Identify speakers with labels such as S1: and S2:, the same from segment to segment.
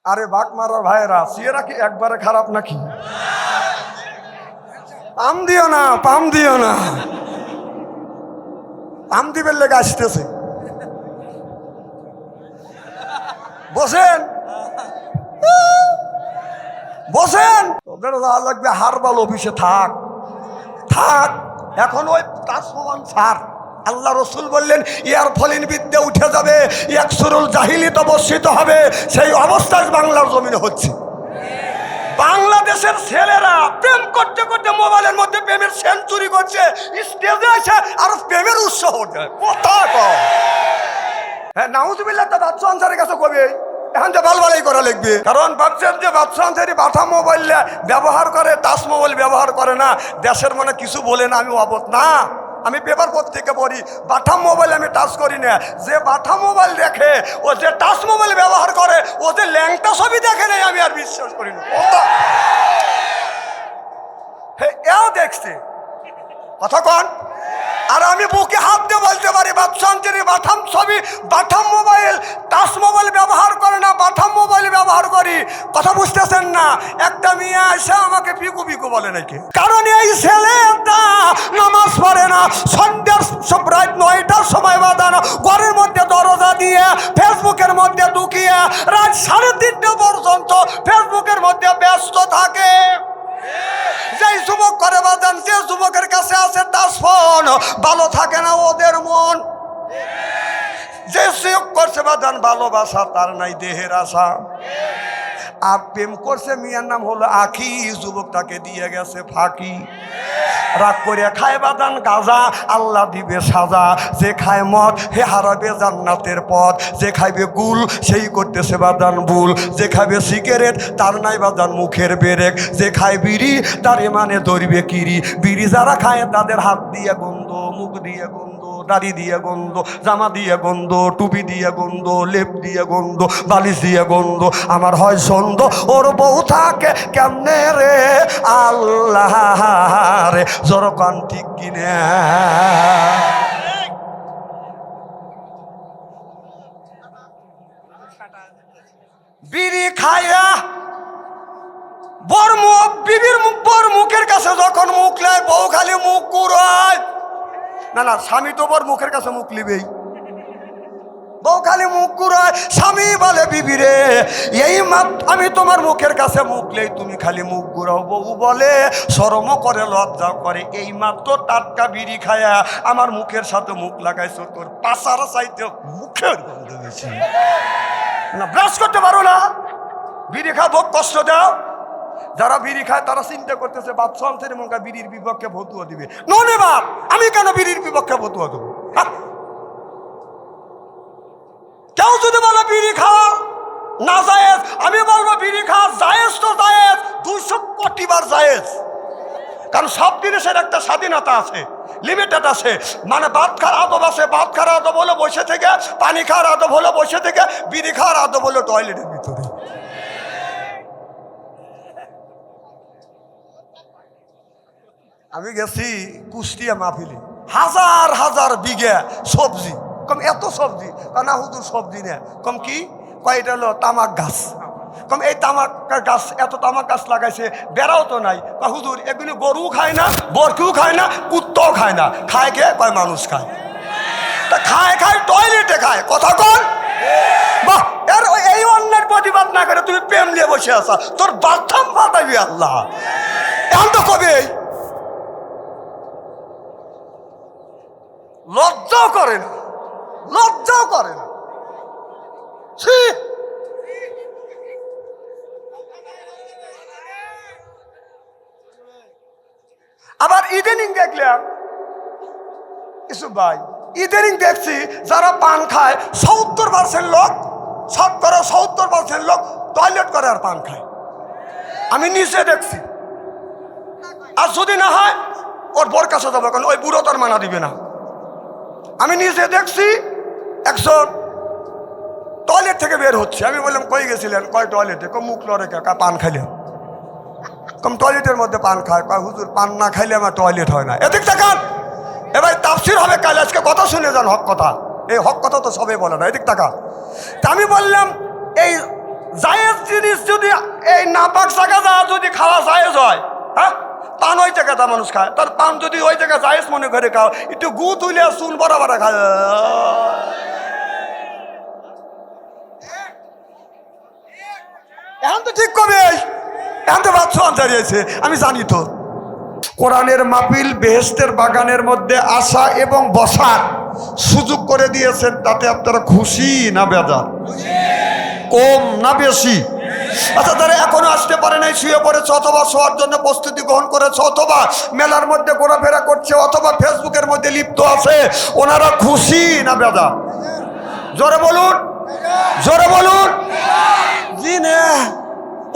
S1: আরে বাঘ মারার ভাইয়েরা, সিয়েরা কি একবারে খারাপ নাকি? পাম দিও না, পাম দিও না, পাম দিবের লেগে আসতেছে। বসেন বসেন, তোদের যা লাগবে হারবাল অফিসে থাক থাক। এখন ওই তাসমান ছাড়। আল্লাহ রসুল বললেন ইয়ার ফলিন বিদ্যা উঠে যাবে, একসুরুল জাহিলিত বর্ষিত হবে। সেই অবস্থায় বাংলার জমিনে হচ্ছে। বাংলাদেশের ছেলেরা প্রেম করতে করতে মোবাইলের মধ্যে প্রেমের সেঞ্চুরি করছে, স্টেজে এসে আর প্রেমের উৎসাহ দেয়। কথা কয় হ্যাঁ নাউজুবিল্লাহ, তা বাচ্চা আনসারের কাছে কবে এখন যে বালবালাই করা লিখবে, কারণ ভাবছেন যে বাচ্চা আনসারি বাটা মোবাইল ব্যবহার করে, টাচ মোবাইল ব্যবহার করে না, দেশের মনে কিছু বলে না। আমি অবত না, আমি পেপার পত্রিকা পড়ি, বাটা মোবাইল আমি টাচ করি না। যে বাটা মোবাইল দেখে, ও যে টাচ মোবাইল ব্যবহার করে, ও যে ল্যাংটা ছবি দেখে নেই, আমি আর বিশ্বাস করি না। এও দেখছে কথা কন। আর আমি বুকে হাত দিয়ে বলতে পারি বাচ্চা আনসারি বাটাম ছবি, বাটাম মোবাইল, টাচ মোবাইল ব্যবহার করে না, বাটাম মোবাইল ব্যবহার করি। কথা বুঝতেছেন না? একটা মেয়ে এসে আমাকে পিকু পিকু বলে নাকি, কারণ এই ছেলেটা নামাজ পড়ে না। সন্ধ্যার প্রায় 9টার সময় বাঁধানো ঘরের মধ্যে দরজা দিয়ে ফেসবুকের মধ্যে ঢুকিয়ে রাত 3:30 পর্যন্ত ফেসবুকের মধ্যে ব্যস্ত থাকে। যেই যুবক করে বাদান, যে যুবকের কাছে আছে তার ফোন, ভালো থাকে না ওদের মন। যে সুযোগ করছে বাদান ভালোবাসা, তার নাই দেহের আশা। আর প্রেম করছে মিয়ার নাম হলো আখি, যুবকটাকে দিয়ে গেছে ফাঁকি। রাগ করে খায় বাদান গাজা, আল্লাহ দিবে সাজা। যে খায় মদ, হে হারাবে জান্নাতের পথ। যে খাইবে গুল, সেই করতেছে বাদান ভুল। যে খাবে সিগারেট, তার নাই বাদান মুখের বেরেক। যে খায় বিড়ি, তার মানে ধরবে কিরি। বিড়ি যারা খায় তাদের হাত দিয়ে গন্ধ, মুখ দিয়ে গন্ধ, দাড়ি দিয়ে গন্ধ, জামা দিয়ে গন্ধ, টুপি দিয়ে গন্ধ, লেপ দিয়ে গন্ধ, বালিশ দিয়ে গন্ধ। আমার হয় সন্দ, ওর বউ থাকে কেমনে রে আল্লাহ রে, জরকান ঠিক কিনে। বিড়ি খায়া বিবির বর মুখের কাছে যখন মুখ নেয়, বউ খালি মুখ কুড়ায়। না না, স্বামী তো বর মুখের কাছে মুখ লিবেই, বউ খালি মুখ কুড়ায়। স্বামী বলে বিবি রে, এই আমি তোমার মুখের কাছে মুখ লেই, তুমি খালি মুখ ঘুরাও। বউ বলে শরম করে, লজ্জা করে, এই মাত্র টাটকা বিড়ি খায়া আমার মুখের সাথে মুখ লাগাইছো, তোর পাশার চাইতে মুখের গন্ধ বেশি। না ব্রাশ করতে পারো না, বিড়ি খা, ভোগ কষ্ট দাও। যারা বিড়ি খায় তারা চিন্তা করতেছে বাচ্চা আনসারি মনকা বিড়ির বিপক্ষে ভতুয়া দিবে। ননে বাপ, আমি কেন বিড়ির বিপক্ষে ভতুয়া দেবো? কেউ যদি বলে বিড়ি খাওয়া না জায়েজ, আমি বলবো বিড়ি খাওয়া জায়েজ তো জায়েজ, 200 কোটি বার জায়েজ। কারণ সব জিনিসের একটা স্বাধীনতা আছে, লিমিটেড আছে। মানে ভাত খাওয়ার আদব আছে, ভাত খাওয়ার আদব হলো বসে থেকে, পানি খাওয়ার আদব হলো বসে থেকে, বিড়ি খাওয়ার আদব হলো টয়লেটের ভিতরে। আমি গেছি কুষ্টিয়া মাহফিলে, হাজার হাজার বিঘা সবজি। কম এত সবজি? না হুজুর সবজি না। কম কি কয়? এটা হলো তামাক গাছ। কম এই তামাক গাছ, এত তামাক গাছ লাগাইছে, বেড়াও তো নাই। কয় হুজুর এগুলি গরু খায় না, বরকেও খায় না, কুত্তাও খায় না, খায় কে? কয় মানুষ খায়। তা খায় খায় টয়লেটে খায়। কথা কন বাহ, এর এই অন্যের প্রতিবাদ না করে তুমি প্রেম নিয়ে বসে আসা, তোর বাথরুম ফাটাবি আল্লাহ। এখন তো কবে লজ্জাও করে না, লজ্জাও করে না। আবার ইদানিং দেখলাম কিছু ভাই, ইদানিং দেখছি যারা পান খায় 70% লোক, 70% লোক টয়লেট করে আর পান খায়। আমি নিচে দেখছি। আর যদি না হয় ওর বর কাছে যাবো, কারণ ওই বুড়ো তার মানা দিবে না। আমি নিজে দেখছি একজন টয়লেট থেকে বের হচ্ছে। আমি বললাম কই গেছিলেন? কয় টয়লেটে। কম মুখ লড়ে কা? পান খাইলাম। কম টয়লেটের মধ্যে পান খায়? কয় হুজুর পান না খাইলে আমার টয়লেট হয় না। এদিক তাকান, এবার তাফসির হবে কাল, আজকে কথা শুনে যান, হক কথা। এই হক কথা তো সবে বলে না, এদিক তাকান। তা আমি বললাম এই জায়েজ জিনিস যদি এই নাপাক জায়গা যদি খাওয়া জায়েজ হয়, হ্যাঁ, পান ওই জায়গাটা মানুষ খায়, তার পান যদি ওই জায়গায় জায়েজ মনে করে খাও, একটু গু তুলে চুন বরাবর খায়। এখন তো ঠিক কবে, এখন তো বাচ্চা দাঁড়িয়েছে, আমি জানি তো। কোরআনের মাহফিল বেহেশতের বাগানের মধ্যে আসা এবং বসার সুযোগ করে দিয়েছেন, তাতে আপনারা খুশি না বেজার? কম না বেশি? আচ্ছা, তারা এখনো আসতে পারে নাই, শুয়ে পড়েছে, অথবা শোয়ার জন্য প্রস্তুতি গ্রহণ করেছে, অথবা মেলার মধ্যে ঘোরাফেরা করছে, অথবা ফেসবুকের মধ্যে লিপ্ত আছে, ওনারা খুশি না বেজার? জোরে বলুন, জোরে বলুন। জি না,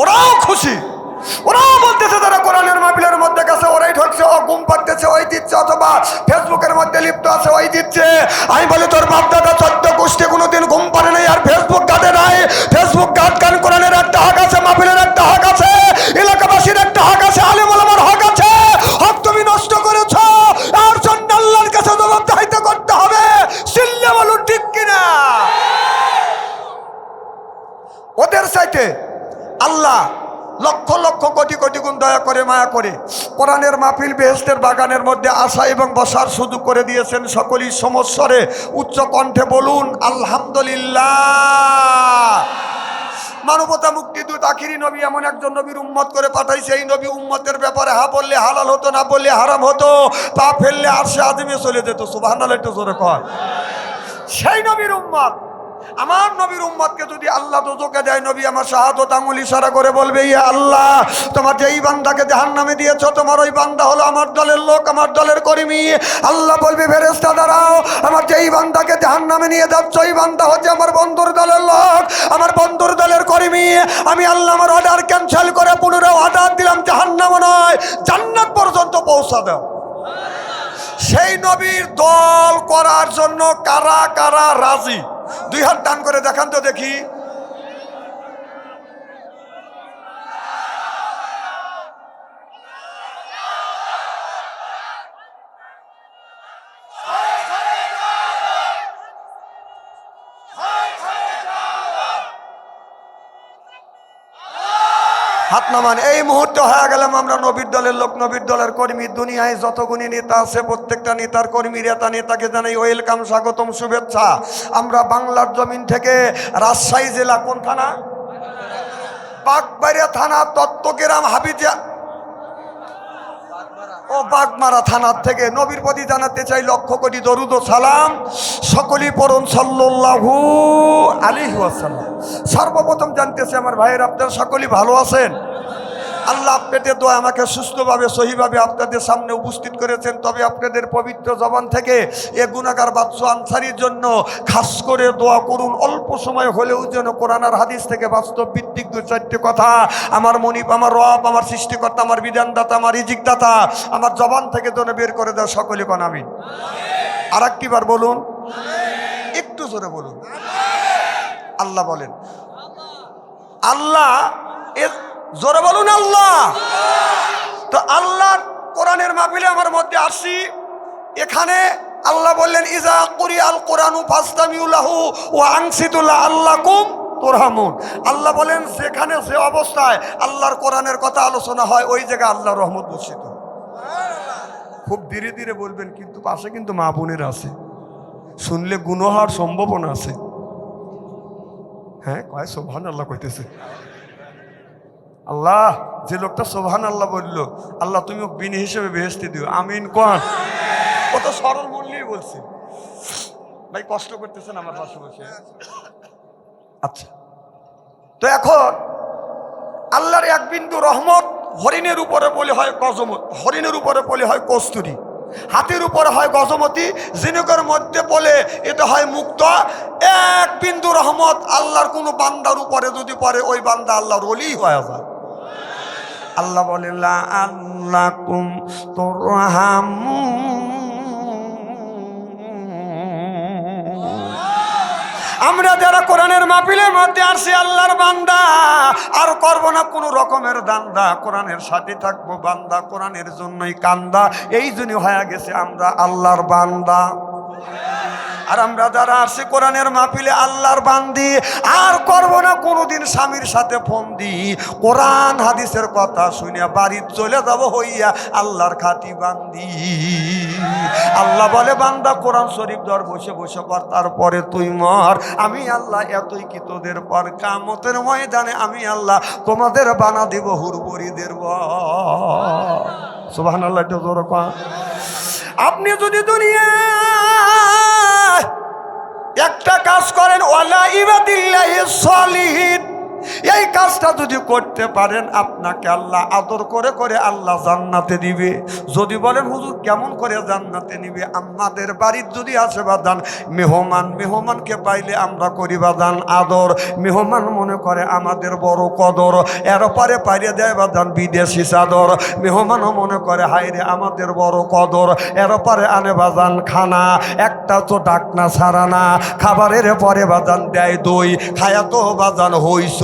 S1: ওরাও খুশি। ওরাও বলতেছে তারা কোরআনের মাহফিলের মধ্যে গেছে, ওরাই ঢুকছে, ও ঘুম পাড়তেছে ওই দিচ্ছে, অথবা ফেসবুকের মধ্যে লিপ্ত আছে ওই দিচ্ছে। আমি বলি, তোর বাপ দাদা 14 গোষ্ঠী কোনোদিন ঘুম পাড়ে নাই, আর ফেসবুক গাদে নাই। ফেসবুক গাদ কান, কোরআনের একটা হক আছে, মাহফিলের একটা হক আছে, এলাকাবাসীর একটা হক আছে, আলেম ওলামার হক আছে। হক তুমি নষ্ট করেছ, আর জন্য আল্লাহর কাছে জবাবদিহিতা করতে হবে। চিল্লে বলুন ঠিক কিনা? ওদের চাইতে আল্লাহ লক্ষ লক্ষ কোটি কোটি গুণ দয়া করে, মায়া করে কোরআনের মাহফিল বেহেশতের বাগানের মধ্যে আসা এবং বসার সুযোগ করে দিয়েছেন। সকলেই সমস্বরে উচ্চ কণ্ঠে বলুন আলহামদুলিল্লাহ। মানবতা মুক্তিদূত আখিরি নবী এমন একজন নবীর উম্মত করে পাঠাইছে, এই নবী উম্মতের ব্যাপারে হা বললে হালাল হতো, না বললে হারাম হতো, পা ফেললে আরশে আযমে চলে যেত। সুবহানাল্লাহ, একটু জোরে কয়। সেই নবীর উম্মত, আমার নবীর উম্মতকে যদি আল্লাহ দোজখে দেয়, নবী আমার শাহাদাত আঙ্গুল ইশারা করে বলবে, ইয়া আল্লাহ, তোমার যেই বান্দাকে জাহান্নামে দিয়েছো, তোমার ওই বান্দা হলো আমার দলের লোক, আমার দলের কর্মী। আল্লাহ বলবে, ফেরেশতা দাঁড়াও, আমার যেই বান্দাকে জাহান্নামে নিয়ে যাচ্ছ, ওই বান্দা হচ্ছে আমার বন্ধুর দলের লোক, আমার বন্ধুর দলের কর্মী। আমি আল্লাহ আমার অর্ডার ক্যান্সেল করে পুনরায় অর্ডার দিলাম, জাহান্নাম নয়, জান্নাত পর্যন্ত পৌঁছা দাও। সেই নবীর দল করার জন্য কারা কারা রাজি? 2 হাত টান করে দেখান তো দেখি। হাত নামান। এই মুহূর্তে হয়ে গেলাম আমরা নবীর দলের লোক, নবীর দলের কর্মী। দুনিয়ায় যতগুলি নেতা আছে, প্রত্যেকটা নেতার কর্মী, নেতাকে জানাই ওয়েলকাম, স্বাগতম, শুভেচ্ছা। আমরা বাংলার জমিন থেকে রাজশাহী জেলা, কোন থানা? বাগবাড়িয়া থানা, তত্ত্বগ্রাম, হাবিজা ও বাগমারা থানার থেকে নবীর প্রতি জানাতে চাই লক্ষ কোটি দরুদ ও সালাম। সকলেই পড়ুন সাল্লাল্লাহু আলাইহি ওয়াসাল্লাম। সর্বপ্রথম জানতেছি আমার ভাইয়ের, আপনারা সকলেই ভালো আছেন? আল্লাহ আপনাদের দোয়া আমাকে সুস্থভাবে সহিভাবে আপনাদের সামনে উপস্থিত করেছেন। তবে আপনাদের পবিত্র জবান থেকে এ গুনাহগার বাদশা আনসারীর জন্য খাস করে দোয়া করুন, অল্প সময় হলেও যেন কোরআন আর হাদিস থেকে বাস্তব ভিত্তিক 2-4টি কথা আমার মনিব, আমার রব, আমার সৃষ্টিকর্তা, আমার বিধানদাতা, আমার রিজিকদাতা আমার জবান থেকে যেন বের করে দেয়। সকলে কোন আমিন। আর একটিবার বলুন, একটু জোরে বলুন। আল্লাহ বলেন, আল্লাহ, জোরে বলুন আল্লাহ। তো আল্লাহ কোরআনের মাহফিলে আমার মধ্যে আসি, এখানে আল্লাহ বললেন, ইজা কুরিআল কোরআনু ফাসতামিউ লাহু ওয়া আনসিতু লাআল্লাকুম তুরহামুন। আল্লাহ বলেন, যেখানে যে অবস্থায় আল্লাহর কোরআনের কথা আলোচনা হয়, ওই জায়গায় আল্লাহর রহমত বর্ষিত। খুব ধীরে ধীরে বলবেন, কিন্তু পাশে কিন্তু মা বোনের আছে, শুনলে গুনাহ হওয়ার সম্ভাবনা আছে। হ্যাঁ, কয় সুবহানাল্লাহ কইতেছে। আল্লাহ, যে লোকটা সুবহানাল্লাহ বললো, আল্লাহ তুমি বিনি হিসেবে বেহেশতে দিও, আমিন কোন। কত সরল মূল্যই বলছি ভাই, কষ্ট করতেছেন আমার পাশে বসে। আচ্ছা, তো এখন আল্লাহর এক বিন্দু রহমত হরিণের উপরে বলে হয় গজমত, হরিণের উপরে বলে হয় কস্তুরী, হাতির উপরে হয় গজমতি, জিনুকের মধ্যে বলে এটা হয় মুক্ত। এক বিন্দু রহমত আল্লাহর কোনো বান্দার উপরে যদি পড়ে, ওই বান্দা আল্লাহর ওলি হয়ে যায়। আল্লাহ বলে, লাআল্লাকুম তুরহামুন। আমরা যারা কোরআনের মাহফিলের মধ্যে আসি আল্লাহর বান্দা, আর করব না কোনো রকমের দান্দা, কোরআনের সাথে থাকবো বান্দা, কোরআনের জন্যই কান্দা, এই জন্য হয়ে গেছে আমরা আল্লাহর বান্দা। আর আমরা যারা আসছি কোরআনের মাহফিলে আল্লাহর বান্দি, আর করব না কোনোদিন স্বামীর সাথে ফোন দি, কোরআন হাদিসের কথা শুনে বাড়ি চলে যাব হইয়া আল্লাহর খাঁটি বান্দি। আল্লাহ বলে বান্দা কোরআন শরীফ ধর, বসে বসে পর, তারপরে তুই মর। আমি আল্লাহ এতই কি তোদের পর কিয়ামতের ময়দানে আমি আল্লাহ তোমাদের বানা দিব হুরবরিদের বর। সুবহানাল্লাহ, একটু জোরে কর। আপনি যদি দুনিয়া একটা কাজ করেন, ওয়ালা ইবাদিল্লাহিস সালিহিন, এই কাজটা যদি করতে পারেন আপনাকে আল্লাহ আদর করে করে আল্লাহ জান্নাতে দিবে। যদি বলেন হুজুর কেমন করে জান্নাতে নিবে, আমাদের বাড়ির যদি আসে বাদান মেহমান, মেহমানকে পাইলে আমরা করি বাদান আদর, মেহমান মনে করে আমাদের বড় কদর, এরপরে পাইরে দেয় বাদান বিদেশি চাদর, মেহমানও মনে করে হাইরে আমাদের বড় কদর, এরপরে আনে বাদান খানা, একটা তো ডাকনা ছাড়া না, খাবারের পরে বাদান দেয় দই, খায়া তো বাদান হইস,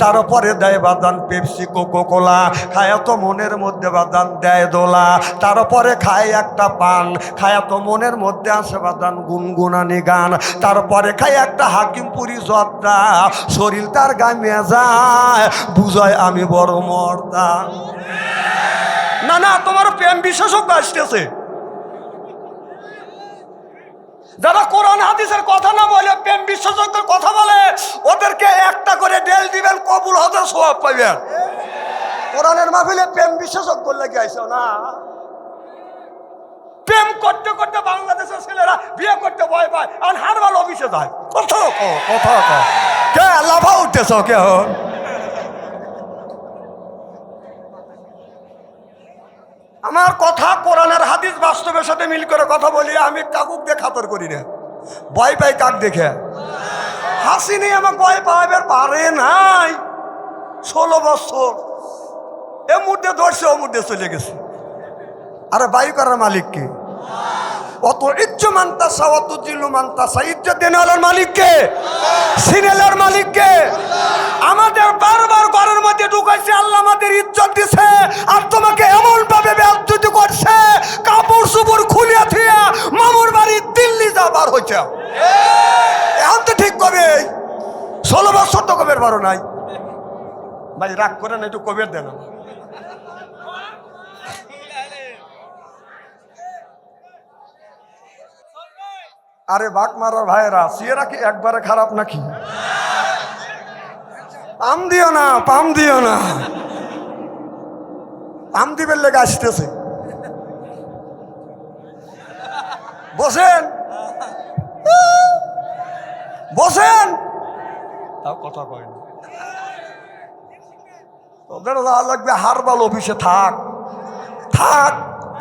S1: তারপরে দেয় বাদান পেপসি কোকো কোলা, খায়া তো মনের মধ্যে বাদান দেয় দোলা, তারপরে খায় একটা পান, খায়া তো মনের মধ্যে আসে বাদান গুনগুনানি গান, তারপরে খায় একটা হাকিমপুরি জর্দা, শরীর তার গামে যায়, বুঝায় আমি বড় মর্দা। না না, তোমার প্রেম বিশেষজ্ঞ আসতেছে, যারা কোরআন হাদিসের কথা না বলে প্রেম বিশেষজ্ঞের কথা বলে, ওদেরকে একটা করে ডেল দিবেন, কবুল হজের সওয়াব পাইবেন। কোরআনের মাহফিলে প্রেম বিশেষজ্ঞ লেগে আইছো না, প্রেম করতে করতে বাংলাদেশের ছেলেরা বিয়ে করতে ভয় পায়, আর হারবাল অফিসে যায়। কথা কে লাভা উঠতেছ কে? আমার কথা কোরআনের হাদিস বাস্তবের সাথে মিল করে কথা বলি। আমি কাকুক দিয়ে খাতর করি না, ভয় পাই কাক দেখে। হাসি নেই আমার ভয় পাইবার পারে নাই। 16 বছর এ মুহূর্তে ধরছে, ও মুহূর্তে চলে গেছে। আরে বায়ু করার মালিক কে? অত ইজ্জ মানতাসা, অত জিল্লু মানতাসা, ইজ্জত দেনওয়ালার মালিক কে? সিনেলার মালিক কে? আমাদের বারবার ঘরের মধ্যে ঢুকাইছে, আল্লাহ আমাদের ইজ্জত দিছে, আর তোমাকে এমন ভাবে বেয়াদবি করছে, কাপড় চোপড় খুলিয়া থিয়া মামুর বাড়ি দিল্লি যাবার হইছে। এখন তো ঠিক কবে 16 বছর তো কবের বারো নাই। ভাই রাগ করে না, একটু কবের দেন। আরে বাক মারার ভাইরা, সিয়েরা কি একবারে খারাপ নাকি? পাম দিও না, পাম দিও না, পাম দিবের লেগে আসতেছে। বসেন বসেন, তাও কথা কয় না। তোদের যাওয়া লাগবে হারবাল অফিসে, থাক থাক,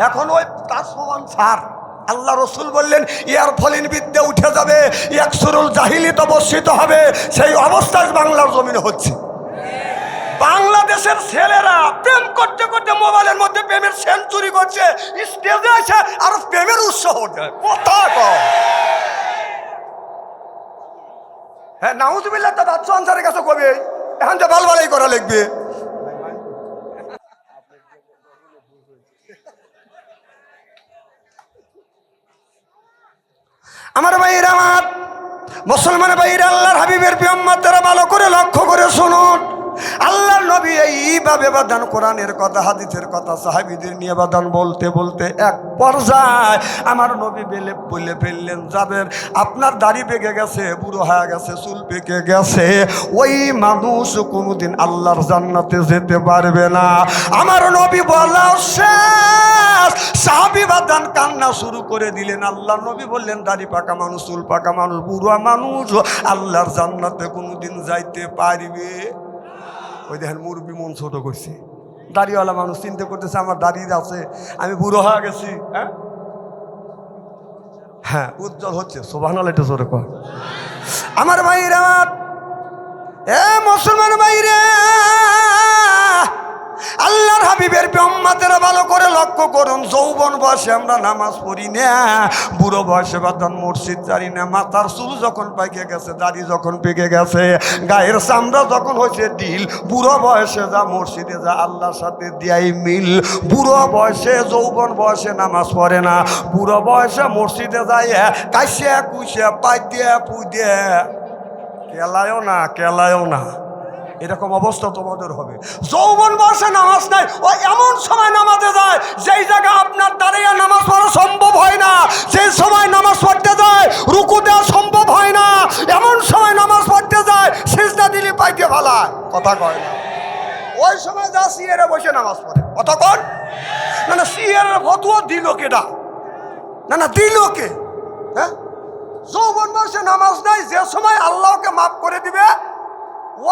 S1: এখন ওই তার সমান ছাড়। আল্লাহ রসুল বললেন ইয়ার ফলিন বিদ্যা উঠে যাবে, ইয়াকসুরুল জাহিলিয়াত অবস্থিত হবে। সেই অবস্থায় বাংলার জমিনে হচ্ছে। বাংলাদেশের ছেলেরা প্রেম করতে করতে মোবাইলের মধ্যে প্রেমের সেঞ্চুরি করছে, স্টেজে আছে আর প্রেমের উৎসাহ দেয়। কথা কয় হ্যাঁ, নাউজুবিল্লাহ, তা বাচ্চা আনসারের কাছে কবে এখন যে বালবালাই করা লাগবে। আমার ভাইরা, আমার মুসলমান ভাইরা, আল্লাহর হাবিবের প্রিয়ম্মাতারা ভালো করে লক্ষ্য করে শুনুন। আল্লাহর নবী এইভাবে বাদান কোরআনের কথা, হাদিসের কথা সাহাবীদের নিয়ে বাদান বলতে বলতে এক পর্যায়ে আমার নবী বলে ফেললেন, যাদের আপনার দাড়ি পেকে গেছে, বুড়ো হয়ে গেছে, চুল পেকে গেছে, ওই মানুষ কোনোদিন আল্লাহর জান্নাতে যেতে পারবে না। আমার নবী বলা শেষ, সাহাবী বাদান কান্না শুরু করে দিলেন। আল্লাহর নবী বললেন, দাড়ি পাকা মানুষ, চুল পাকা মানুষ, বুড়ো মানুষ আল্লাহর জান্নাতে কোনোদিন যাইতে পারবে? ওই দেখেন মুরব্বী মন ছোট করছে, দাড়িওয়ালা মানুষ চিন্তা করতেছে আমার দাড়ি আছে, আমি বুড়ো হয়ে গেছি। হ্যাঁ, উজ্জ্বল হচ্ছে। সুবহানাল্লাহ, এটা জোরে কর। আমার ভাইরা, এ মুসলমান ভাইরা, আল্লাহর হাবিবের উম্মতেরা ভালো করে লক্ষ্য লক্ষ্য করুন, যৌবন বয়সে আমরা নামাজ পড়ি না, বুড়ো বয়সে বাদান মসজিদ জানি না, মাথার চুল যখন পাকে গেছে, দাড়ি যখন পেকে গেছে, গায়ের চামড়া যখন হয়েছে ডিল, বুড়ো বয়সে যা মসজিদে যা আল্লাহর সাথে দিয়াই মিল। বুড়ো বয়সে যৌবন বয়সে নামাজ পড়ে না, বুড়ো বয়সে মসজিদে যায় কাইসে কুইসে পাইতে পুইতে, কেলায়ও না। এরকম অবস্থা তোমাদের হবে। যৌবন বয়সে নামাজ নাই, ও এমন সময় নামাজে যায় যেই জায়গা আপনার দাঁড়িয়ে নামাজ পড়া সম্ভব হয় না, সেই সময় নামাজ পড়তে যায় রুকু দেওয়া সম্ভব হয় না, এমন সময় নামাজ পড়তে যায় সিজদা দিলে পাইতে ভালায়, কথা কয় না। ওই সময় যা সিয়ারে বসে নামাজ পড়ে, কথা কন না। সিয়ারের ফতোয়া দিল কেডা? না দিল কে? হ্যাঁ, যৌবন বয়সে নামাজ নাই, যে সময় আল্লাহকে মাফ করে দিবে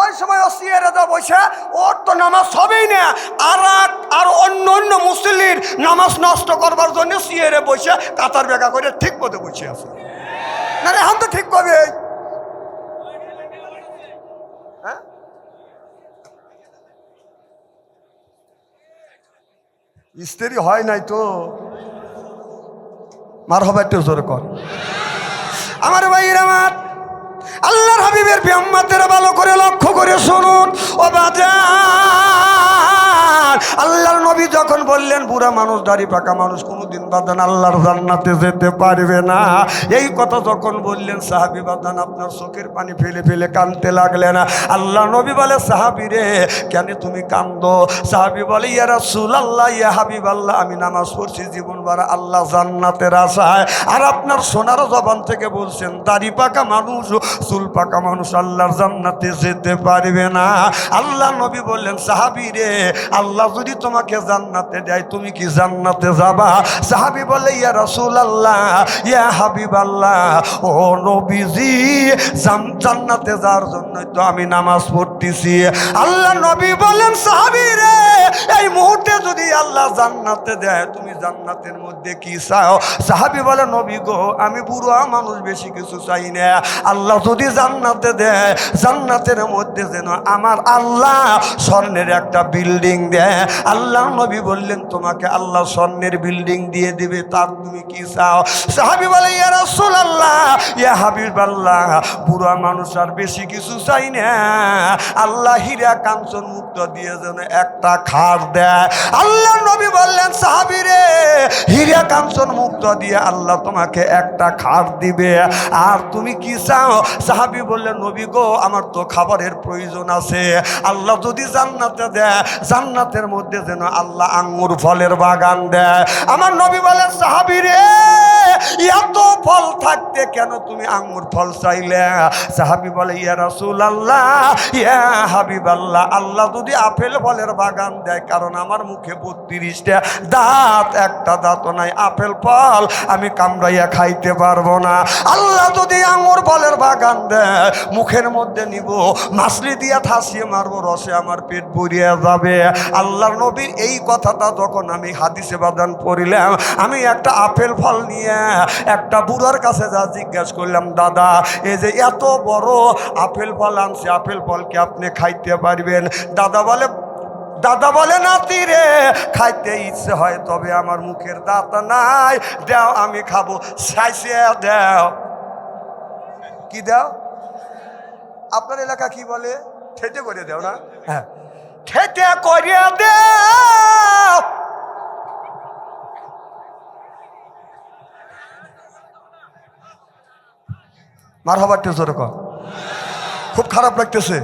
S1: ওই সময় ও সিয়ারে যা বসে, ওর তো নামাজ হবেই না। আর অন্য মুসলির নামাজ নষ্ট করবার জন্য সিয়ারে বসে কাতার বেগা করে ঠিক মতো বসে আছে। না এখন তো ঠিক করবে। হ্যাঁ, স্ত্রী হয় নাই তো মার হবে একটু জোরে কর। আমার ভাইয়ের, আমার আল্লাহর হাবিবের বিয়াম্মাদের ভালো করে লক্ষ্য করে শুনুন ও বাজার। আল্লাহর নবী যখন বললেন বুড়া মানুষ দাড়ি পাকা মানুষ কোনোদিন বাদান আল্লাহর জান্নাতে যেতে পারবে না, এই কথা যখন বললেন সাহাবী বাদান আপনার চোখের পানি ফেলে ফেলে কাঁদতে লাগলেন। আল্লাহ নবী বলে সাহাবী রে কেন তুমি কান্দো? সাহাবী বলে ইয়া রাসূলুল্লাহ, ইয়া হাবিবাল্লাহ, আমি নামাজ পড়ছি জীবন ভরা আল্লাহ জান্নাতের আশায়, আর আপনার সোনার জবান থেকে বলছেন দাড়ি পাকা মানুষ চুল পাকা মানুষ আল্লাহর জান্নাতে যেতে পারবে না। আল্লাহ নবী বললেন সাহাবী রে আল্লাহ যদি তোমাকে জান্নাতে দেয় তুমি কি জান্নাতে যাবা? সাহাবী বলে ইয়া রাসূলুল্লাহ, ইয়া হাবিবাল্লাহ, ও নবীজি জান্নাতে যাওয়ার জন্যই তো আমি নামাজ পড়তেছি। আল্লাহ নবী বলেন সাহাবী রে এই মুহূর্তে যদি আল্লাহ জান্নাতে দেয় তুমি জান্নাতের মধ্যে কি চাও? সাহাবী বলে নবী গো আমি বুড়ো মানুষ বেশি কিছু চাই না, আল্লাহ যদি জান্নাতে দেয় জান্নাতের মধ্যে যেন আমার আল্লাহ স্বর্ণের একটা বিল্ডিং দেয়। আল্লাহ নবী বললেন তোমাকে আল্লাহ স্বর্ণের বিল্ডিং দিয়ে দিবে, তার তুমি কি চাও? সাহাবী বলে ইয়া রাসূলুল্লাহ, ইয়া হাবিবাল্লাহ, বুড়া মানুষ আর বেশি কিছু চাই না, আল্লাহ হীরা কাঞ্চন মুক্ত দিয়ে যেন একটা খাট দেয়। আল্লাহ নবী বললেন সাহাবী রে হীরা কাঞ্চন মুক্ত দিয়ে আল্লাহ তোমাকে একটা খাট দিবে, আর তুমি কি চাও? সাহাবী বললেন নবী গো আমার তো খাবারের প্রয়োজন আছে, আল্লাহ যদি জান্নাতে দেয় জান্নাতের মধ্যে যেন আল্লাহ আঙ্গুর ফলের বাগান দেয়। আমার নবী বলেন সাহাবী রে এত ফল থাকতে কেন তুমি আঙ্গুর ফল চাইলে? সাহাবী বলে ইয়া রাসূলুল্লাহ, ইয়া হাবিবাল্লাহ, আল্লাহ যদি আপেল ফলের বাগান দেয়, কারণ আমার মুখে 32টা দাঁত, একটা দাঁতও নাই, আপেল ফল আমি কামড়াইয়া খাইতে পারবো না। আল্লাহ যদি আঙ্গুর ফলের বাগান দেয় মুখের মধ্যে নিব, মাছলি দিয়া ঠাসিয়ে মারবো, রসে আমার পেট ভরিয়া যাবে। আল্লাহর নবীর এই কথাটা যখন আমি হাদিসে বাদান পড়িলাম, আমি একটা আপেল ফল নিয়ে একটা বুড়ার কাছে যা জিজ্ঞাসা করলাম দাদা এই যে এত বড় আপেল ফল আনছে, আপেল ফল কি আপনি খাইতে পারবেন? দাদা বলে নাতি রে খাইতে ইচ্ছে হয় তবে আমার মুখের দাঁত নাই, দাও আমি খাবো। সাইসে দাও। কি দাও? আপনার এলাকা কি বলে? ঠেটে করে দাও না? হ্যাঁ, ঠেটে করে দাও। মারহাবা একটু জোরে কর, খুব খারাপ লাগতেছে।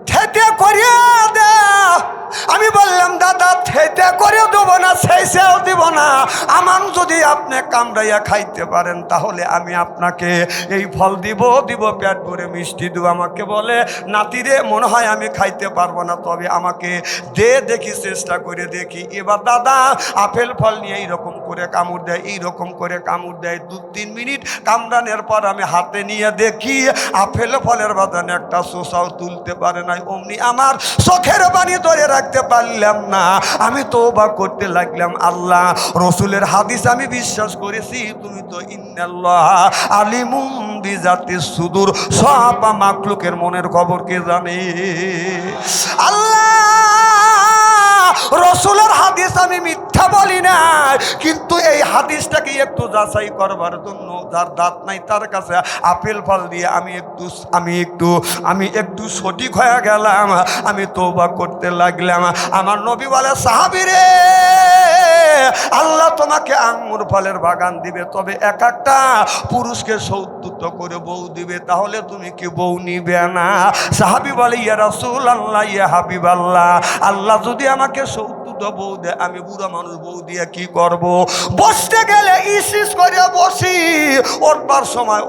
S1: ঠেটে করে দাও। আমি বললাম দাদা ঠেটে করে দেবো না, সেইসেও দিব না, আমার যদি আপনি কামড়াইয়া খাইতে পারেন তাহলে আমি আপনাকে এই ফল দিব পেট ভরে মিষ্টি দিব। আমাকে বলে নাতিরে মনে হয় আমি খাইতে পারবো না, তবে আমাকে দে দেখি, চেষ্টা করে দেখি। এবার দাদা আপেল ফল নিয়ে এইরকম করে কামড় দেয়, এইরকম করে কামড় দেয়, 2-3 মিনিট কামড়ানোর পর আমি হাতে নিয়ে দেখি আপেল ফলের বাদানে একটা শোষাও তুলতে পারে নাই। অমনি আমার চোখের পানি ধরে রাখতে পারলাম না, আমি তওবা করতে লাগলাম। আল্লাহ রসুলের হাদিস আমি বিশ্বাস করেছি, তুমি তো ইন্নাল্লাহ আলিমুম বিজাতিস সুদূর, সব মাখলুকের মনের খবর কে জানে? আল্লাহ রসুলের হাদিস হাদিস আমি মিথ্যা বলি না, কিন্তু এই হাদিসটাকে একটু যাচাই করবার জন্য যার দাঁত নাই তার কাছে আপেল ফল দিয়ে আমি একটু সঠিক হয়ে গেলাম। আমি তওবা করতে লাগলাম। আমার নবী বলে, সাহাবী রে, আল্লাহ তোমাকে আঙ্গুর ফলের বাগান দিবে, তবে এক একটা পুরুষকে 70টা করে বউ দিবে, তাহলে তুমি কি বউ নিবে না? সাহাবী বলে, ইয়া রাসূলুল্লাহ, ইয়া হাবিবাল্লাহ, আল্লাহ যদি আমাকে 70টা বউ দেয়, আমি বুড়া মানুষ বউ দিয়ে কি করব? বসতে গেলে ইসিস করে বসি, ওঠবার সময়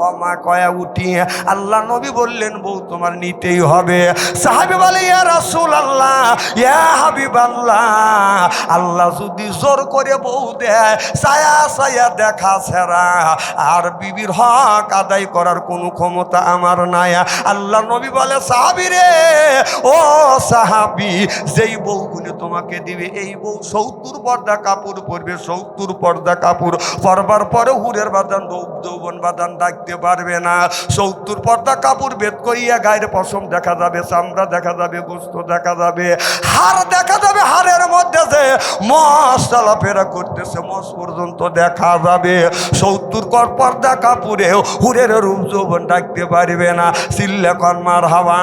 S1: অমা কয়া উঠি। আল্লাহ নবী বললেন, বউ তোমার নিতেই হবে। সাহাবী বলে, ইয়া রাসূলুল্লাহ, ইয়া হাবিবাল্লাহ, আল্লাহ যদি জোর করে বউ দেয়, ছায়া ছায়া দেখা ছাড়া আর বিবির হক আদায় করার কোনো ক্ষমতা আমার নাই। আল্লাহ নবী বলে, সাহাবী রে, ও সাহাবী, যেই বউগুলো তোমাকে দিবে, এই বউ 70 পর্দা কাপড় পরবে, 70 পর্দা কাপড় পরবার পরে হুরের বাদান যৌবন বাদান ডাকতে পারবে না। 70 পর্দা কাপড় বেদ করিয়া গায়ের পশম দেখা যাবে, চামড়া দেখা যাবে, গোস্ত দেখা যাবে, হাড় দেখা যাবে, হাড়ের মধ্যে যে মস চলাফেরা করতেছে মস পর্যন্ত দেখা যাবে। 70 পর্দা কাপড়ে হুরের রূপ যৌবন ডাকতে পারবে না। চিল্লা কর মারহাবা।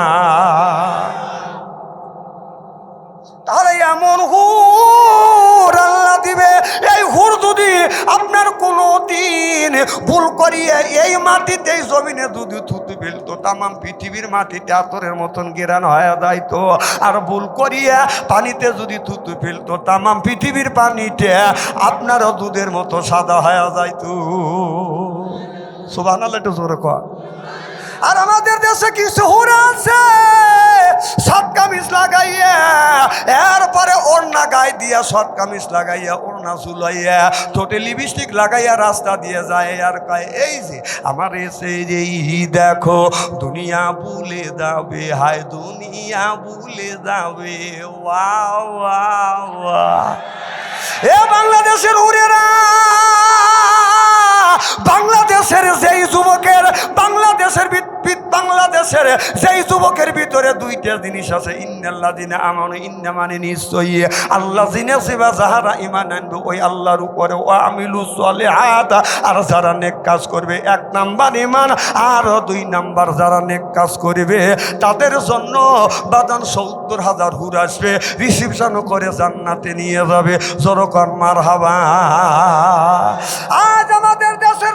S1: তাহলে এমন হুর আল্লাহ দিবে, এই হুর যদি আপনার কোনো দিন ভুল করিয়ে এই মাটিতে এই জমিনে যদি থুতু ফেলতো, তামাম পৃথিবীর মাটিতে আতরের মতন গেরান হয়ে যাইতো। আর ভুল করিয়া পানিতে যদি থুতু ফেলতো, তামাম পৃথিবীর পানিতে আপনারও দুধের মতো সাদা হয়ে যাইতো। সুবহানাল্লাহ, একটু জোরে কর। আর আমাদের দেশে কিছু হুর আছে, শর্ট কামিজ লাগাইয়া, এরপরে ওড়না গায়ে দিয়া, শর্ট কামিজ লাগাইয়া, ওড়না ঝুলাইয়া, ঠোঁটে লিপস্টিক লাগাইয়া রাস্তা দিয়ে যায় আর কয়, এই যে আমার এসে যেই দেখো দুনিয়া ভুলে যাবে, হায় দুনিয়া ভুলে যাবে। ওয়া ওয়া ওয়া। এ বাংলাদেশের হুরেরা, বাংলাদেশের যেই যুবকের যেই যুবকের ভিতরে দুইটা জিনিস আছে, ইন্নাল্লাযিনা আমানু, ইন্না মানে নিশ্চয়ই, আল্লাযিনা সিবা যাহারা ঈমান আনবে ওই আল্লাহর উপরে, ওয়া আমিলুস সলিহাত, আর যারা নেক কাজ করবে, 1 নাম্বার ঈমান, আর 2 নাম্বার যারা নেক কাজ করবে, তাদের জন্য বাদান 70,000 হুর আসবে, রিসিপশনও করে জান্নাতে নিয়ে যাবে। জোরকর মারহাবা। আজ আমাদের দেশের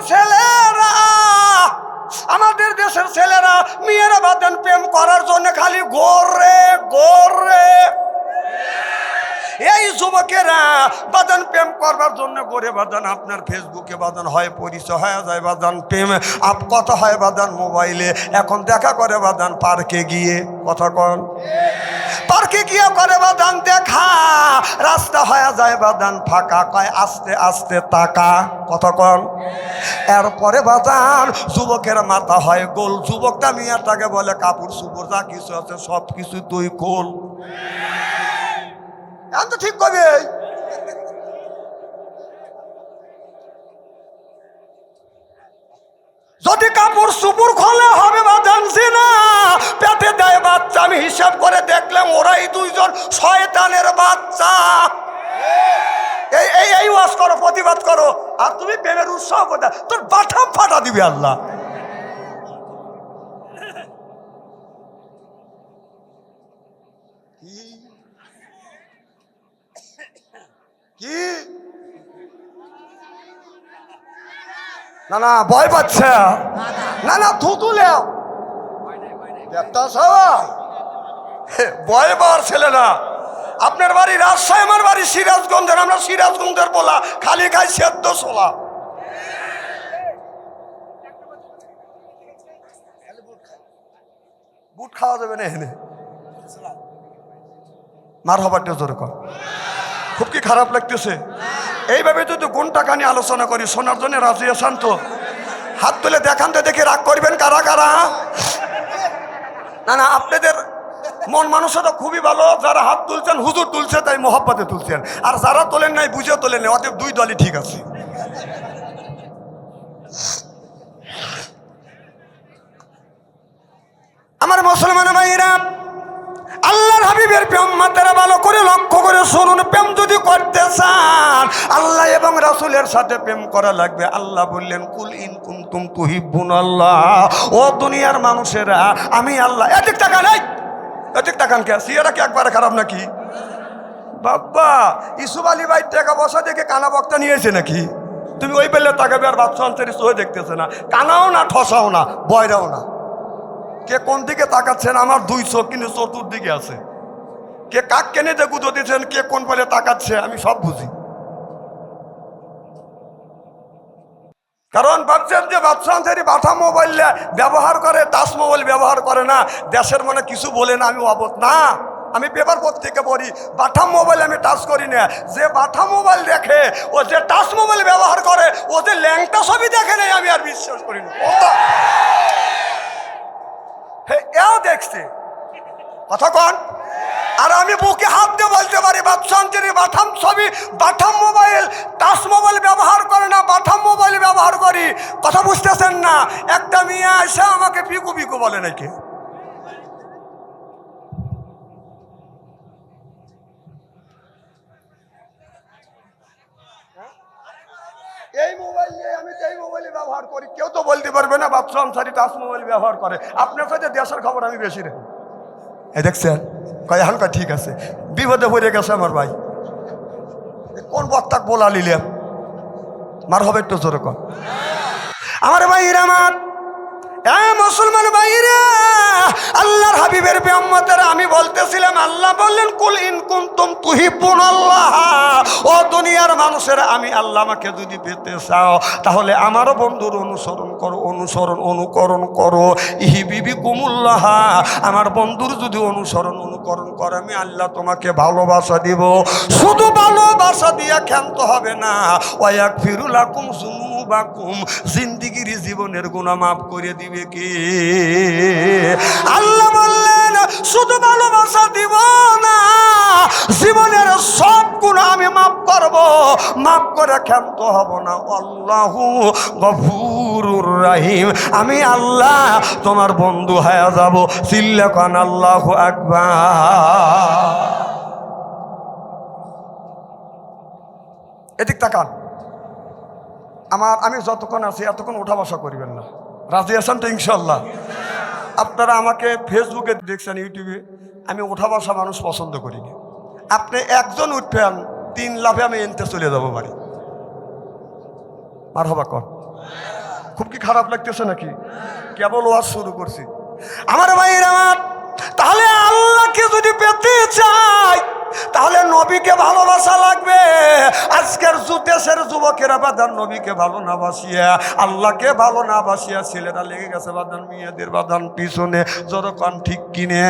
S1: ছেলেরা মেয়েরা বাদান প্রেম করার জন্য খালি গোরে গোরে। এই যুবকেরা বাদান প্রেম করবার জন্য করে বাদান আপনার ফেসবুকে বাদান হয় পরিচয় হয়ে যায়, বাদান প্রেম কথা হয় বাদান মোবাইলে, এখন দেখা করে বাদান পার্কে গিয়ে, কথা কন, পার্কে গিয়ে করে বাদান দেখা, রাস্তা হয়ে যায় বাদান ফাঁকা, কয় আস্তে আস্তে তাকা, কথা কন। এরপরে বাদান যুবকের মাথা হয় গোল, যুবকটা মেয়েটাকে বলে, কাপড় চুপড় যা কিছু আছে সব কিছু তুই খোল। এখন তো ঠিক কবে, যদি কাপড় চুপড় খোলে হবে বাদান জিনা, পেটে দেয় বাচ্চা। আমি হিসাব করে দেখলাম ওরাই 2 জন শয়তানের বাচ্চা। এই ওয়াজ করো, প্রতিবাদ করো, আর তুমি প্রেমের উৎসাহ করতে, তোর বাটাম ফাটা দিবে আল্লাহ। কি না না ভয় পাচ্ছে না, না থুতু লেও ভয় পাওয়ার ছেলে না। আপনার বাড়ি রাজশাহী, আমার বাড়ি সিরাজগঞ্জের, আমরা সিরাজগঞ্জের বলা খালি খাই সেদ্ধ ছোলা। বুট খাওয়া যাবে না এখানে, মার হবারটা জোরে কর। খুব কি খারাপ লাগতেছে? এইভাবে যদি ঘন্টা কানি আলোচনা করি, শোনার জন্য রাজি আছেন তো? হাত তুলে দেখান তো, দেখে রাগ করবেন কারা কারা। না না, আপনাদের মন মানসিকতা খুবই ভালো। যারা হাত তুলছেন হুজুর তুলছে তাই মোহাব্বতে তুলছেন, আর যারা তোলেন নাই বুঝে তোলেন নাই, অতএব 2 দলই ঠিক আছে। আমার মুসলমান ভাইরা, আল্লাহর হাবিব হাবিবের প্রেম মাতারা ভালো করে লক্ষ্য করে শুনুন। প্রেম যদি করতে চান আল্লাহ এবং রাসূলের সাথে প্রেম করা লাগবে। আল্লাহ বললেন কুল ইন কুনতুম তুহিব্বুনাল্লাহ, ও দুনিয়ার মানুষেরা আমি আল্লাহ। এদিক তাকান, এদিক তাকান। কে সিয়ারা কি একবারে খারাপ নাকি? বাবা ইসুফ আলী ভাই টাকা বসা দেখে কানা বক্তা নিয়েছে নাকি? তুমি ওই পেলে তাকাবে আর বাদশা আনসারী সহে দেখতেছে না, কানাও না, ঠসাও না, বয়রাও না। কে কোন দিকে তাকাচ্ছেন? আমার দুই চোখ কিন্তু চতুর্দিকে আছে। কে কাক কেনে দেখু দিচ্ছেন, কে কোন পেলে তাকাচ্ছে, আমি সব বুঝি। কারণ ভাবছেন যে বাদশা আনসারী বাটা মোবাইল ব্যবহার করে, টাচ মোবাইল ব্যবহার করে না, দেশের মনে কিছু বলে না, আমি অবত না। আমি পেপার পত্রিকা পড়ি, বাটা মোবাইল আমি টাচ করি না। যে বাটা মোবাইল দেখে, ও যে টাচ মোবাইল ব্যবহার করে, ও যে ল্যাংটা ছবি দেখে নেই, আমি আর বিশ্বাস করি না। এও দেখছে কথা কন। আর আমি বুকে হাত দিয়ে বলতে পারি বাদশা আনসারী বাটাম ছবি, বাটাম মোবাইল, টাচ মোবাইল ব্যবহার করে না, বাটাম মোবাইল ব্যবহার করি। কথা বুঝতেছেন না? একটা মেয়ে আসে আমাকে পিকু পিকু বলে নাকি? এই মোবাইল নিয়ে আমি তো এই মোবাইলে ব্যবহার করি, কেউ তো বলতে পারবে না বাদশা আনসারী টাচ মোবাইল ব্যবহার করে। আপনার সাথে দেশের খবর আমি বেশি রাখি। এই দেখছেন কয় হালকা ঠিক আছে, বিপদে পড়ে গেছে আমার ভাই। কোন বক্তাক বলা নিলেন? মার হবে একটু জোরে কর। আমার ভাইরা, আমার মুসলমান ভাইরা, আল্লাহর হাবিবের উম্মতেরা, আমি বলতেছিলাম আল্লাহ বললেন কুল ইন কুনতুম তুহিব্বুনাল্লাহ, ও দুনিয়ার মানুষেরা আমি আল্লাহ, আমাকে যদি পেতে চাও তাহলে আমারও বন্ধুর অনুসরণ করো, অনুকরণ করো। ইহিবিবিকুমুল্লাহ, আমার বন্ধুর যদি অনুকরণ করো আমি আল্লাহ তোমাকে ভালোবাসা দিব। শুধু ভালোবাসা দিয়া ক্ষান্ত হবে না, ওয়ায়াগফিরু লাকুম যুনুবাকুম, জিন্দেগির জীবনের গুনাহ মাফ করে দিবে কে? আল্লাহ বললেন শুধু ভালোবাসা দিব না, জীবনের সব গুনাহ আমি মাফ করব, মাফ করে ক্ষান্ত হব না। আল্লাহু গফুরুর রহিম, আমি আল্লাহ তোমার বন্ধু হয়ে যাব। চিল্লা কান আল্লাহু আকবার। এদিক তাকান। আমি যতক্ষণ আছি এতক্ষণ উঠা বসা করবেন না, রাজি আছেন তো ইনশাল্লাহ? আপনারা আমাকে ফেসবুকে দেখছেন, ইউটিউবে, আমি উঠা বসা মানুষ পছন্দ করিনি। আপনি একজন উঠবেন 3 লাফে আমি এনতে চলে যাবো বাড়ি। আর হবা কর, খুব কি খারাপ লাগতেছে নাকি? কেবল ওয়াজ শুরু করছি আমার ভাইয়ের আমার। তাহলে আল্লাহকে যদি পেতে চাই তাহলে নবীকে ভালোবাসা লাগবে। আজকের দেশের যুবকেরা বাদান নবীকে ভালো না বাসিয়া, আল্লাহকে ভালো না বাসিয়া ছেলেরা লেগে গেছে বাদান মেয়েদের বাদান পিছনে। যতক্ষণ ঠিক কিনে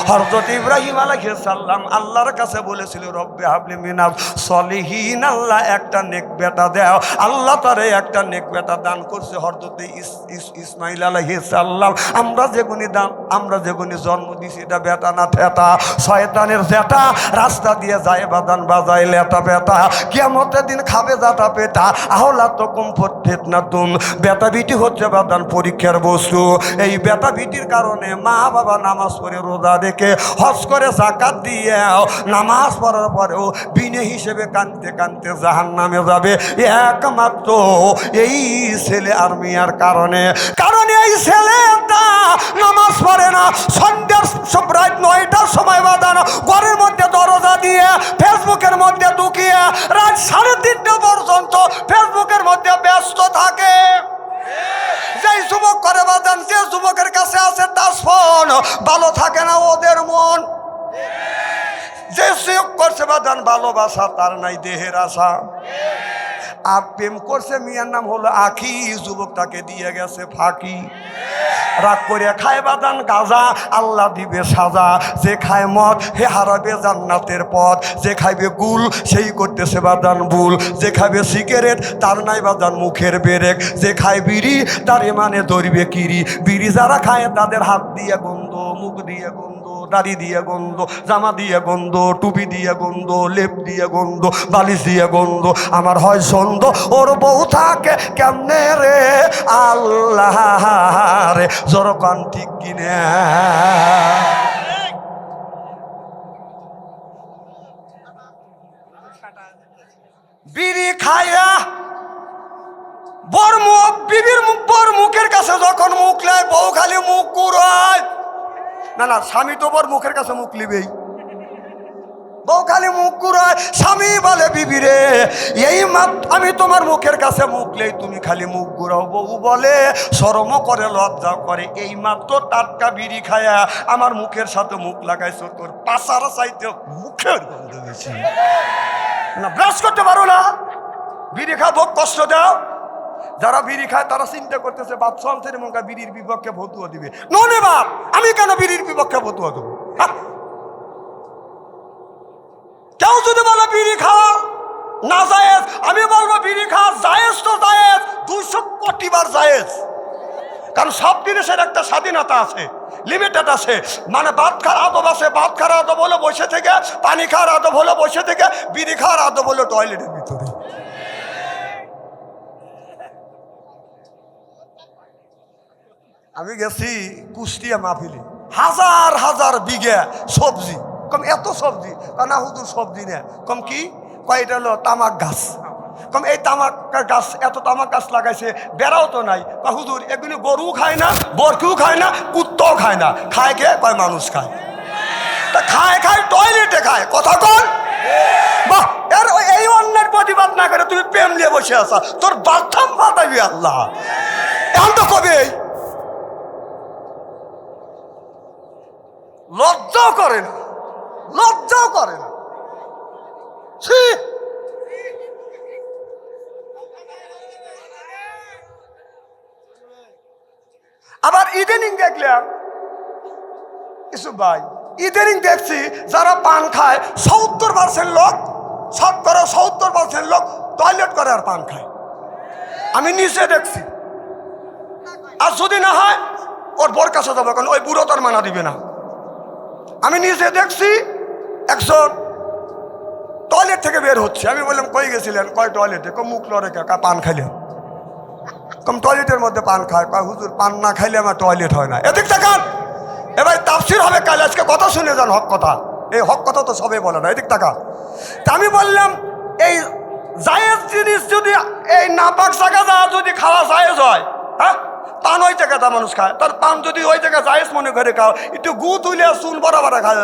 S1: হযরত ইব্রাহিম আলাইহিস সালাম আল্লাহর কাছে বলেছিল রব্বে হাবলি মিনাস সলিহিন, আল্লাহ একটা নেক বেটা দাও। আল্লাহ তারে একটা নেক বেটা দান করছে, হযরত ইসমাইল আলাইহিস সালাম। আমরা যেগুনি জন্ম দিছি এটা বেটা না ঠেটা, শয়তানের জেটা। রাস্তা দিয়ে যায় বাদান বাজায় লেটা বেটা, কিয়ামতের দিন খাবে যাটা পেটা। আহলা তো কমফোর্ট ফিতনা তুম, বেটা বিটি হচ্ছে বাদান পরীক্ষার বস্তু। এই বেটা বিটির কারণে মা বাবা নামাজ পড়ে, রোজা রেখে, হজ করে, যাকাত দিয়ে, নামাজ পড়ার পরেও বিনে হিসেবে কানতে কানতে জাহান্নামে যাবে একমাত্র এই ছেলে আর মেয়ের কারণে। কারণ এই ছেলেটা নামাজ পড়ে না, সন্ধ্যার প্রায় 9টার সময় বাদান ঘরের মধ্যে দরজা দিয়ে ফেসবুকের মধ্যে ঢুকিয়ে রাত 3:30টা পর্যন্ত ফেসবুকের মধ্যে ব্যস্ত থাকে। যেই যুবক করে বাদান, যে যুবকের কাছে আছে তার ফোন, ভালো থাকে না ওদের মন। যে সুযোগ করছে বাদান ভালোবাসা, তার নাই দেহের আশা। আর প্রেম করছে মিয়ার নাম হলো আখি, যুবকটাকে দিয়ে গেছে ফাঁকি। রাগ করে খায় বাদান গাজা, আল্লাহ দিবে সাজা। যে খায় মদ হে হারাবে জান্নাতের পথ, যে খাইবে গুল সেই করতেছে বাদান ভুল। যে খাবে সিগারেট তার নাই বাদান মুখের বেরেক, যে খায় বিড়ি তার মানে ধরবে কিরি। বিড়ি যারা খায় তাদের হাত দিয়ে গন্ধ, মুখ দিয়ে গন্ধ, দাড়ি দিয়ে গন্ধ, জামা দিয়ে গন্ধ, টুপি দিয়ে গন্ধ, লেপ দিয়ে গন্ধ, বালিশ দিয়ে গন্ধ। আমার হয় সন্দ ওর বউ থাকে কেমনে রে আল্লাহ রে, জরকান ঠিক কিনে। বিড়ি খাইয়া বর মুখের কাছে যখন মুখ লেয় বউ খালি মুখ কুড়ায়। না না, স্বামী তো বর মুখের কাছে মুখ লিবেই, বউ খালি মুখ কুড়ায়। স্বামী বলে বিবি রে, এই আমি তোমার মুখের কাছে মুখ লেই তুমি খালি মুখ ঘুরাও। বউ বলে শরম করে লজ্জা করে, এই মাত্র টাটকা বিড়ি খায়া আমার মুখের সাথে মুখ লাগাইছো, তোর পাশার চাইতে মুখের গন্ধ বেশি। না, ব্রাশ করতে পারো না, বিড়ি খা ভোগ কষ্ট দাও। যারা বিড়ি খায় তারা চিন্তা করতেছে বাপ সন্তের মঙ্কা বিড়ির বিপক্ষে ভতুয়া দিবে। ননে বাপ, আমি কেন বিড়ির বিপক্ষে ভতুয়া দেবো? কেউ যদি বলে বিড়ি খাওয়া না জায়েজ, আমি বলবো বিড়ি খাওয়া জায়েজ তো জায়েজ, 200 কোটি বার জায়েজ। কারণ সব জিনিসের একটা স্বাধীনতা আছে, লিমিটেড আছে। মানে ভাত খাওয়ার আদব আছে, ভাত খাওয়ার আদব হলো বসে থেকে, পানি খাওয়ার আদব হলো বসে থেকে, বিড়ি খাওয়ার আদব হলো টয়লেটের ভিতরে। আমি গেছি কুষ্টিয়া মাহফিলে, হাজার হাজার বিঘা সবজি। কম এত সবজি? না হুজুর সবজি না। কম কি? কয়টা হলো তামাক গাছ। কম এই তামাক গাছ, এত তামাক গাছ লাগাইছে, বেড়াও তো নাই। হুজুর এগুলি গরু খায় না, বরকেও খায় না, কুত্তাও খায় না, খায় কে? কয় মানুষ খায়। তা খায় খায় টয়লেটে খায়, কথা কন। বাহ, এর এই অন্যের প্রতিবাদ না করে তুমি প্রেম নিয়ে বসে আসা, তোর বাথরুম বাতাবি আল্লাহ। এখন তো কবে লজ্জাও করে না, লজ্জাও করে না। আবার ইদানিং দেখলাম কিছু ভাই, ইদানিং দেখছি যারা পান খায় 70% লোক, 70% লোক টয়লেট করে আর পান খায়। আমি নিচে দেখছি। আর যদি না হয় ওর বর কাছে যাবো, কারণ ওই বুড়ো তার মানা দিবে না। আমি নিজে দেখছি একজন টয়লেট থেকে বের হচ্ছে। আমি বললাম কই গেছিলেন? কয় টয়লেটে। কম মুখ লড়ে কে? পান খাইলাম। কম টয়লেটের মধ্যে পান খায়? কয় হুজুর পান না খাইলে আমার টয়লেট হয় না। এদিক তাকান, এবার তাফসির হবে কাল, আজকে কথা শুনে যান, হক কথা। এই হক কথা তো সবাই বলে না, এদিক তাকান। তা আমি বললাম এই জায়েজ জিনিস যদি এই নাপাক জায়গা যদি খাওয়া জায়েজ হয়, হ্যাঁ, পান ওই জায়গাটা মানুষ খায়, তার পান যদি ওই জায়গায় জায়েজ মনে করে খাও, একটু গু তুলে চুন বরাবর খায়।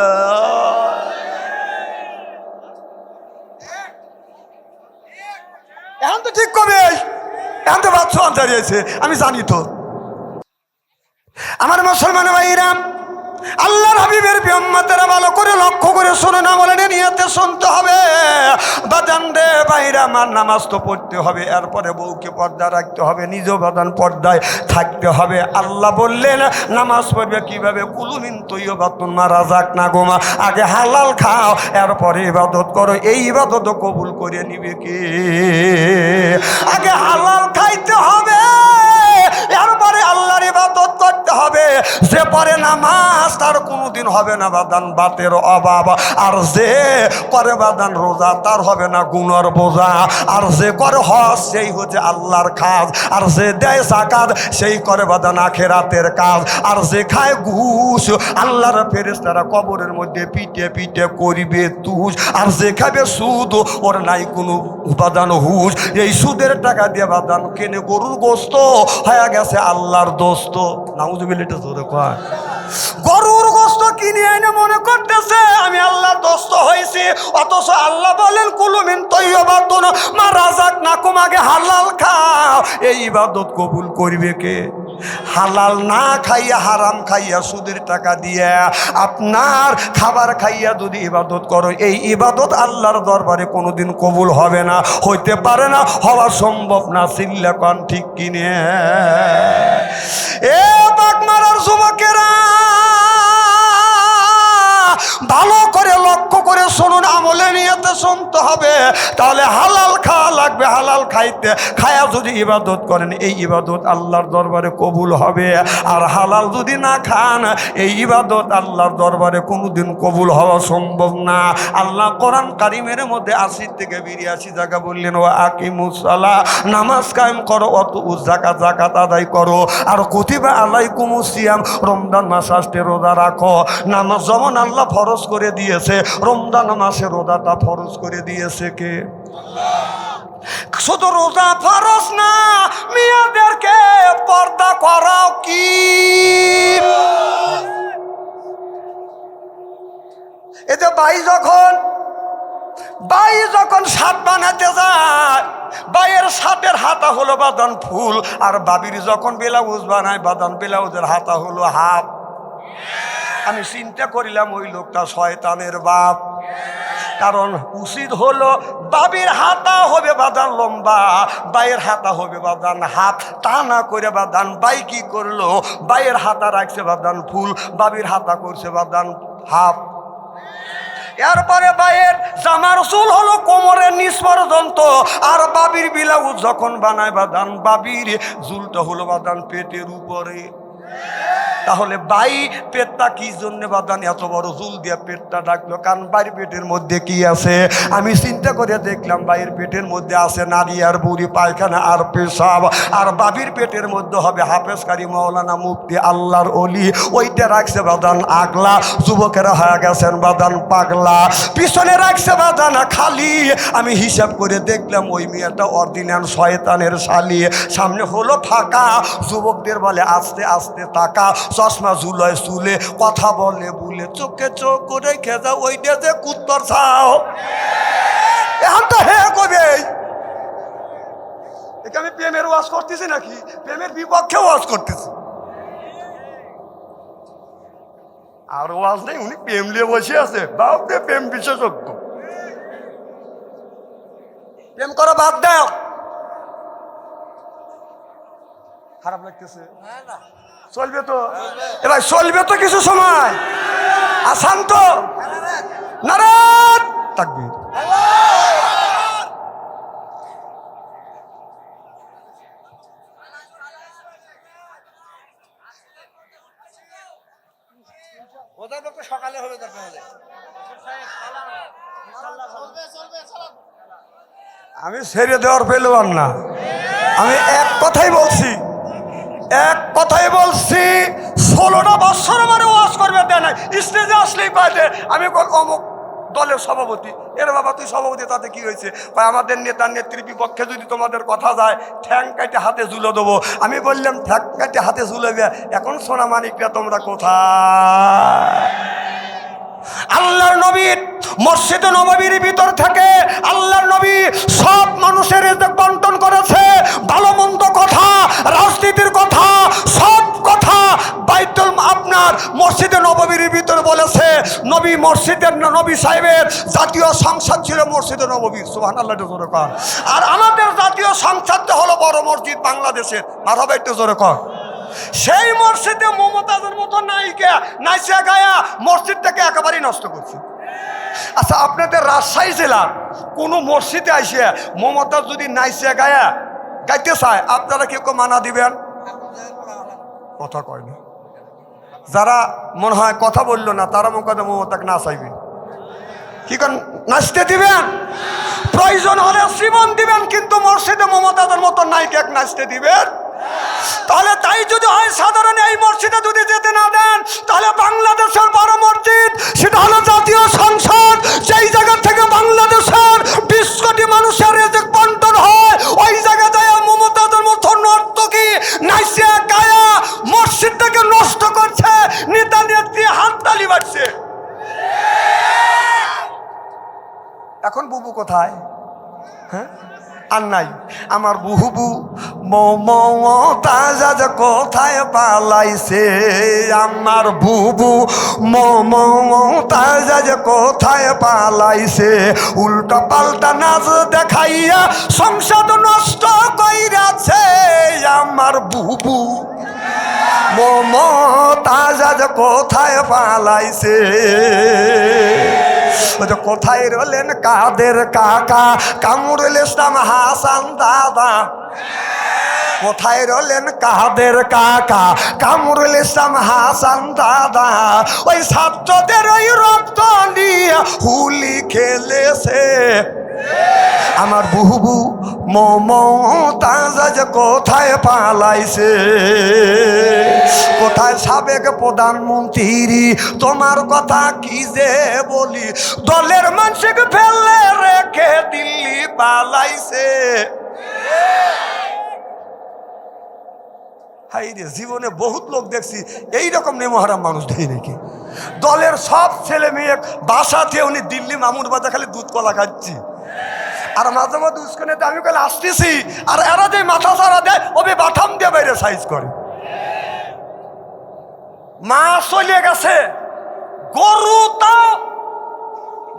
S1: এখন তো ঠিক কবে, এখন তো বাচ্চা দাঁড়িয়েছে, আমি জানি তো। আমার মুসলমান ভাইরা, আল্লাহর হাবিবের উম্মতেরা ভালো করে লক্ষ্য করে শুনে না বলে নিয়তে শুনতে হবে। বাজান রে ভাইরা, আমার নামাজ তো পড়তে হবে, এরপরে বউকে পর্দা রাখতে হবে, নিজেও বাদান পর্দায় থাকতে হবে। আল্লাহ বললেন নামাজ পড়বে কিভাবে? কুলুমিন তৈয়বাতুন মা রাযাকনা গোমা, আগে হালাল খাও, এরপরে ইবাদত করো। এই ইবাদত কবুল করে নিবে কে? আগে হালাল খাইতে হবে, এরপরে আল্লাহর ইবাদত করতে হবে। যে পরে নামাজ তার কোনোদিন হবে না বাদান বাতের অভাব, আর যে করে বাদান রোজা তার হবে না গুনার বোঝা, আর যে করে হজ সেই হচ্ছে আল্লাহর কাজ, আর যে দেয় যাকাত সেই করে বাদান আখিরাতের কাজ, আর যে খায় ঘুষ আল্লাহর ফেরেশতারা কবরের মধ্যে পিটে পিটে করিবে তুষ, আর যে খাবে সুদ ওর নাই কোনো বাদান হুশ। এই সুদের টাকা দিয়ে বাদান কেনে গরুর গোস্ত, হয়ে গেছে আল্লাহর দোস্ত। নাউজুবিল্লাহ, জোরে কয়। গরুর গোস্ত কিনে এনে মনে করতেছে আমি আল্লাহর দোস্ত হয়েছি, অথচ আল্লাহ বলেন কুলুমিন তৈয়বাতুন মা রাযাকনাকুম, আগে হালাল খাও। এই ইবাদত কবুল করবে কে? হালাল না খাইয়া, হারাম খাইয়া, সুদের টাকা দিয়ে আপনার খাবার খাইয়া যদি ইবাদত করো, এই ইবাদত আল্লাহর দরবারে কোনোদিন কবুল হবে না, হইতে পারে না, হওয়া সম্ভব না। চিল্লা কোন ঠিক কিনে? এ বাগমারার যুবকেরা, ভালো করে লক্ষ্য করে শুনুন, আমলে নিয়তে শুনতে হবে। তাহলে হালাল খাওয়া লাগবে, হালাল খাইতে খায়া যদি ইবাদত করেন এই ইবাদত আল্লাহর দরবারে কবুল হবে। আর হালাল যদি না খান এই ইবাদত আল্লাহর দরবারে কোনোদিন কবুল হওয়া সম্ভব না। আল্লাহ কোরআন কারিমের মধ্যে 80 থেকে 82 জায়গা বললেন ও আকিমুস সালাহ, নামাজ কায়েম করো, অত যাকাত, যাকাত আদায় করো, আর কুতিবা আলাইকুমুস সিয়াম, রমজান মাস আসতে রোজা রাখো। নামাজ যেমন আল্লাহ ফরজ করে দিয়েছে, রমজান রমজান মাসে রোজাটা ফরজ করে দিয়েছে কে? শুধু রোজা ফরজ না, মেয়েদেরকে পর্দা করাও কি? এই যে ভাই যখন শার্ট বানাতে যায়, ভাইয়ের শার্টের হাতা হলো বাদান ফুল, আর বাবির যখন ব্লাউজ বানায় বাদান ব্লাউজের হাতা হলো হাফ। আমি চিন্তা করিলাম ওই লোকটা শয়তানের বাপ। কারণ উচিত হলো বাবির হাতা হবে বাদান লম্বা, বাইয়ের হাতা হবে বাদান হাফ। তা না করে বাদান বাই কি করলো, বাইয়ের হাতা রাখছে বাদান ফুল, বাবির হাতা করছে বাদান হাফ। এরপরে বাইয়ের জামার চুল হলো কোমরের নিচ পর্যন্ত, আর বাবির ব্লাউজ যখন বানায় বাদান বাবির চুলটা হলো বাদান পেটের উপরে। তাহলে বাই পেটটা কি জন্য বাদান এত বড় চুল দিয়ে পেটটা ডাকলো? কারণ বাইর পেটের মধ্যে কি আছে? আমি চিন্তা করে দেখলাম বাইরের পেটের মধ্যে আছে নারী আর বুড়ি, পায়খানা আর পেশাব। আর বাবির পেটের মধ্যে হবে হাফেজকারী, মাওলানা, মুফতি, আল্লাহর ওলি। ওইটা রাখছে বাদান আগলা। যুবকেরা হয়ে গেছেন বাদান পাগলা। পিছনে রাখছে বাদান খালি। আমি হিসাব করে দেখলাম ওই মেয়েটা অরিজিনাল শয়তানের শালি। সামনে হলো ফাঁকা। যুবকদের বলে আস্তে আস্তে তাকা, চশমা ঝুলয় চুলে, কথা বলে বলে, চোখে চোখ করে খেজা ওইটা যে কুত্তর ছাও। এখন তো হে কবে একে আমি প্রেমের ওয়াজ করতেছি নাকি প্রেমের বিপক্ষে ওয়াজ করতেছি? আর ওয়াজ নেই, উনি প্রেম নিয়ে বসে আছে। বাপরে প্রেম বিশেষজ্ঞ। প্রেম করা বাদ দাও। খারাপ লাগতেছে? চলবে তো এবার, চলবে তো কিছু সময়। আসান তো নারায়ণ তাকবীর। সকালে হবে আমি ছেড়ে দেওয়ার পেলবান না। আমি এক কথাই বলছি 16টা বছর আমার ওয়াজ করবে দেয় নাই। স্টেজে আসলেই পাইতে আমি অমুক দলের সভাপতি। এর বাবা তুই সভাপতি, তাতে কি হয়েছে? আমাদের নেতা নেত্রীর বিপক্ষে যদি তোমাদের কথা যায় ঠ্যাং কাটে হাতে ঝুলে দেবো। আমি বললাম ঠ্যাং কাটে হাতে ঝুলেবে, এখন সোনা মানিকরা তোমরা কোথায়? আল্লাহর নবী মসজিদে নববীর ভিতর থেকে আল্লাহর নবী সব মানুষের রিজিক বন্টন করেছে। ভালো মন্দ কথা, রাজনীতির কথা, সব কথা বাইতুল আপনার মসজিদে নববীর ভিতর বলেছে। নবী সাহেবের জাতীয় সংসদ ছিল মসজিদে নববী। সুবহানাল্লাহ জোরে কর। আর আমাদের জাতীয় সংসদটা হলো বড় মসজিদ বাংলাদেশের। মারহাবা একটু জোরে কর। সেই মসজিদে মমতাজের মতো নাইচা গায়া মসজিদটাকে একেবারেই নষ্ট করছে। আচ্ছা, আপনাদের রাজশাহী জেলার কোনো মসজিদে আইসে মমতাজ যদি নাইচা গায়া গাইতে চায়, আপনারা কেউ মানা দিবেন? কথা কয় না। যারা মনে হয় কথা বললো না তারা মুখে মমতাকে না চাইবে কি করেন? নাচতে দিবেন? প্রয়োজন হলে জীবন দিবেন, কিন্তু মসজিদে মমতাজের মতো নাইকে এক নাচতে দিবেন? তাহলে তাই যদি হয়, সাধারণ এই মসজিদে যদি যেতে না দেন, তাহলে বাংলাদেশের বড় মসজিদ সেটা হলো জাতীয় সংসদ। যেই জায়গা থেকে বাংলাদেশের 20 কোটি মানুষের রিজিক বন্টন হয়, ওই জায়গা যায় মমতাজের মতো নর্তকী নাইসিয়া গায়া মসজিদটাকে নষ্ট করছে। নেতা নেত্রী হাততালি বাড়ছে। এখন বুবু কোথায়? হ্যাঁ, আর নাই। আমার বুবু মমতাজ কোথায় পালাইছে? আমার বুবু মমতাজ কোথায় পালাইছে? উল্টা পাল্টা নাচ দেখাইয়া সংসদ নষ্ট কইরাছে আমার বুবু মমতাজ কোথায় পালাইছে? কোথায় রলেন কাদের কাকা, কামরুল ইসলাম হাসান দাদা? কোথায় রলেন কাদের কাকা, কামরুল ইসলাম হাসান দাদা? ওই ছাত্রদের ওই রক্ত নিয়ে হুলি খেলেছে আমার বুহু মমতাজ কোথায় পালাইছে, কোথায় সাবেক প্রধানমন্ত্রী, তোমার কথা কি যে বলি, দলের মানুষকে ফেলে রেখে দিল্লি পালাইছে। হাই রে, জীবনে বহুত লোক দেখছি এইরকম নেমহারাম মানুষ দেখি নাকি। দলের সব ছেলে মেয়ে বাসাতে উনি দিল্লি মামুর বাজা খালি দুধ কলা খাচ্ছি, আর মাঝে মাঝে উস্কানিতে আমি কালে আসতেছি, আর এরা যে মাথা সারা দেয় ওবে বাথাম দিয়ে বাইরে সাইজ করে। মা চলে গেছে, গরু তাও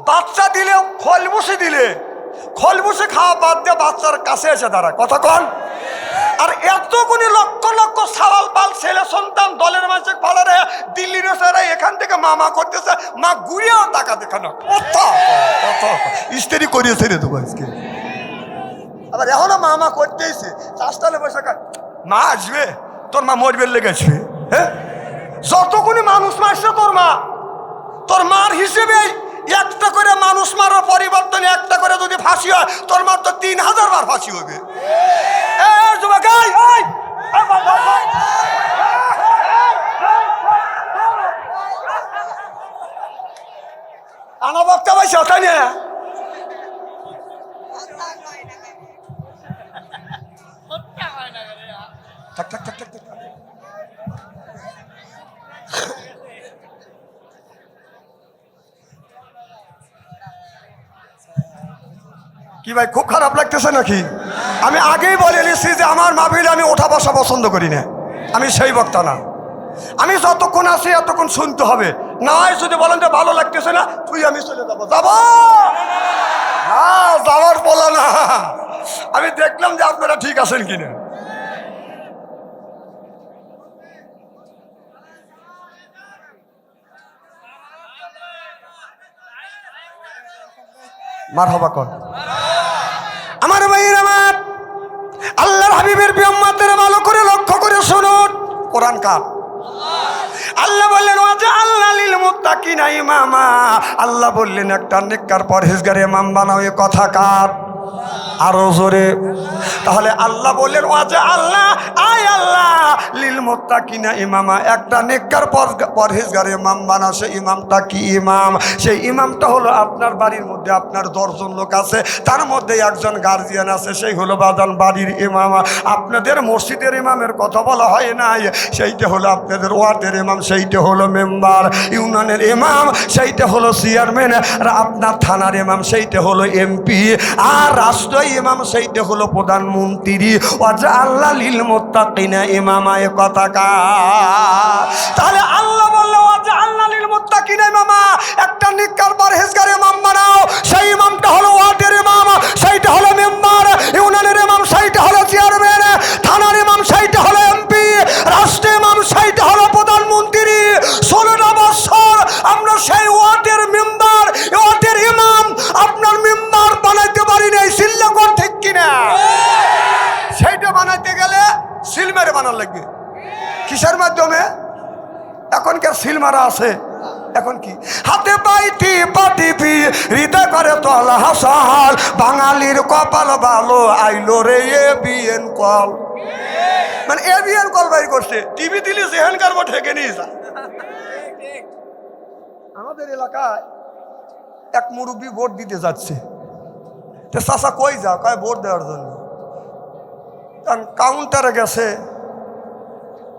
S1: বাচ্চা দিলে খোল বসে দিলে, খোল বসে খাওয়া বাদ দিয়ে বাচ্চার কাছে এসে দাঁড়ায়, কথা কন। আর এতগুলি লক্ষ লক্ষ সাওয়াল পাল ছেলে সন্তান দলের মাঝে পালারে দিল্লির এখান থেকে মামা করতেছে, মা ঘুরিয়েও টাকা দেখানো স্ত্রী করিয়ে ছেড়ে দেবো আজকে। আবার এখনো মামা করতেইছে, চাষতালে বসে মা আসবে, তোর মা মরবের লেগে আসবে। হ্যাঁ, যতগুলি মানুষ মারছে তোর মার হিসেবে একটা করে মানুষ মারার পরিবর্তনে একটা করে যদি ফাঁসি হয়, তোর মার তো 3000 বার ফাঁসি হবে। আনা বক্তা পাইছে তাই না? থাক থাক থাক থাক থাক। কি ভাই খুব খারাপ লাগতেছে নাকি? আমি আগেই বলে নিচ্ছি যে আমার মাহফিলে আমি ওঠা বসা পছন্দ করি না, আমি সেই বক্তা না। আমি যতক্ষণ আসি এতক্ষণ শুনতে হবে, নাই যদি বলেন যে ভালো লাগতেছে না তুই আমি চলে যাবো, যাবো না, যাওয়ার বলা না। আমি দেখলাম যে আপনারা ঠিক আছেন কিনা। মারহাবা কর আমার ভাইয়ের, আমার আল্লাহর হাবিবের বিউম্মতের ভালো করে লক্ষ্য করে শুনুন। কোরআন কার? আল্লাহ বললেন ওয়াজআলনা লিল মুত্তাকিনা ইমামা, আল্লাহ বললেন একটা নেককার পরহেজগার ইমাম বানাও। এ কথা কার? আরো জোরে। তাহলে আল্লাহ বললেন ওয়াজআলনা, আয় আল্লাহ লিল মুত্তাকিনা ইমামা, একটা নেককার পরহেজগার ইমাম বানাও। সেই ইমামটা কি ইমাম? সেই ইমামটা হলো আপনার বাড়ির মধ্যে আপনার 10 জন লোক আছে, তার মধ্যে একজন গার্জিয়ান আছে, সেই হলো বাজান বাড়ির ইমাম। আপনাদের মসজিদের ইমামের কথা বলা হয় নাই, সেইটা হলো আপনাদের ওয়ার্ডের ইমাম, সেইটা হলো মেম্বার। ইউনিয়নের ইমাম সেইটা হলো চেয়ারম্যান, আর আপনার থানার ইমাম সেইটা হলো এমপি, আর রাষ্ট্র ইমাম সেইটা হলো প্রধানমন্ত্রী। ওয়াজআলনা লিল মুত্তাকিনা ইমামা, এ কথা কার? তাহলে আল্লাহ বলল ওয়াজআলনা লিল মুত্তাকিনা ইমামা, একটা নেককার পরহেজগার ইমাম বানাও। সেই ইমামটা হলো ওয়ার্ডের ইমাম, সেইটা হলো মেম্বার। ইউনিয়নের ইমাম সেইটা হলো চেয়ারম্যান, থানার ইমাম সেইটা হলো এমপি, রাষ্ট্র ইমাম সেইটা হলো প্রধানমন্ত্রী। 16টা বছর আমরা সেই ওয়ার্ডের মেম্বার, ওয়ার্ডের ইমাম আপনার মেম্বার বানাইতে পারি নাই। সিল্লাকর ঠিক কিনা? সেইটা বানাইতে গেলে সিল মেরে বানার লাগবে। কিসের মাধ্যমে? এখনকার সিল মারা আছে, এখন কি হাতে পাইতি পাটিপি হৃদয় করে তলা হাসাল, বাঙালির কপাল ভালো আইলো রে এবিএন কল। মানে এবিএন কল বাইর করছে, টিভি দিলি যেহেন কারবো ঠেকে নিয়ে যা। আমাদের এলাকায় এক মুরব্বী ভোট দিতে যাচ্ছে, তো চাচা কই যা? কয় ভোট দেওয়ার জন্য। কারণ কাউন্টারে গেছে,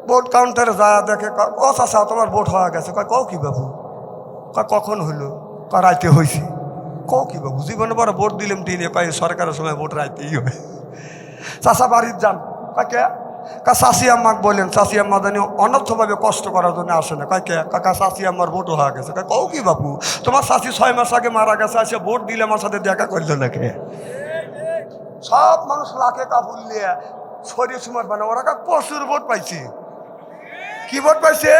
S1: ভোট কাউন্টারে যা দেখে, ও চাচা তোমার ভোট হওয়া গেছে। কয় কও কি বাবু? কয় কখন হইলো? কয় রাইতে হয়েছি। কও কি বাবু? জীবনে বড় ভোট দিলাম দিনে। কয় সরকারের সময় ভোট রাইতেই হয়। চাচা বাড়ির যান। কয় কে? কয় চাষি আম্মাকে বললেন, চাষি আম্মা জানি অনর্থভাবে কষ্ট করার জন্য আসে না। কয় কে? কাকা চাষি আম্মার ভোট হওয়া গেছে। কয় কও কি বাবু? তোমার চাষি 6 মাস আগে মারা গেছে, আসে ভোট দিলে আমার সাথে দেখা করলো না কে? সব মানুষ লাখে কাপড় নিয়ে শরীর সুমার বানা, ওরা প্রচুর ভোট পাইছি। কি ভোট পাইছে?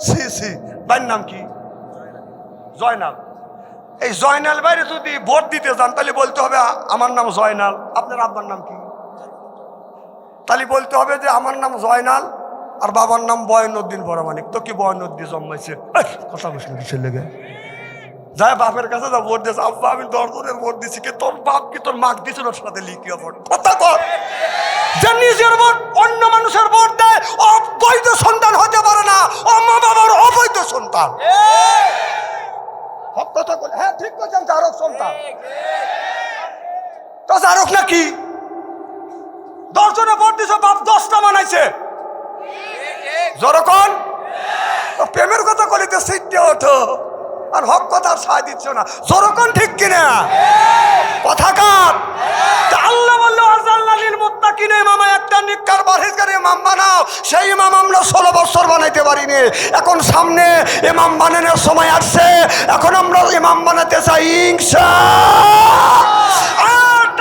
S1: সি সি ভাইয়ের নাম কি? জয়নাল। এই জয়নাল বাইরে যদি ভোট দিতে যান তাহলে বলতে হবে আমার নাম জয়নাল। আপনার আব্বার নাম কি? তাহলে বলতে হবে যে আমার নাম জয়নাল আর বাবার নাম বয়নুদ্দিন বড়মানিক। তো কি বয়নুদ্দিন জন্মাইছে? কথা বসলে কিসের লেগে? যায় বাপের কাছে যা ভোট দিয়েছে, আব্বা আমি 10 জনের ভোট দিচ্ছি, কে তোর বাপ কি তোর মাক দিয়েছিল ওর সাথে লিখিয়ে ভোট? কথা কর। যে নিজের ভোট অন্য মানুষের ভোট দেয়, অবৈধ সন্তান হতে পারে না, ও মা বাবার অবৈধ সন্তান। হক কথা বলে, হ্যাঁ ঠিক বলছেন, জারক সন্তান তো জারক নাকি? 10 জনে ভোট দিছে, বাপ 10টা বানাইছে, যখন প্রেমের কথা কলিতে সিটে ওঠো আর হক কথা সায় দিচ্ছ না, যখন ঠিক কিনা কথা কার? আল্লাহ বললো আযাল্লালিল মুত্তাকিন, ইমাম একটা নিকার পরহেজগার ইমাম বানাও। সেই ইমাম আমরা 16 বছর বানাইতে পারিনি, এখন সামনে ইমাম বানানোর সময় আসছে, এখন আমরা ইমাম বানাতে চাই ইনশাআল্লাহ।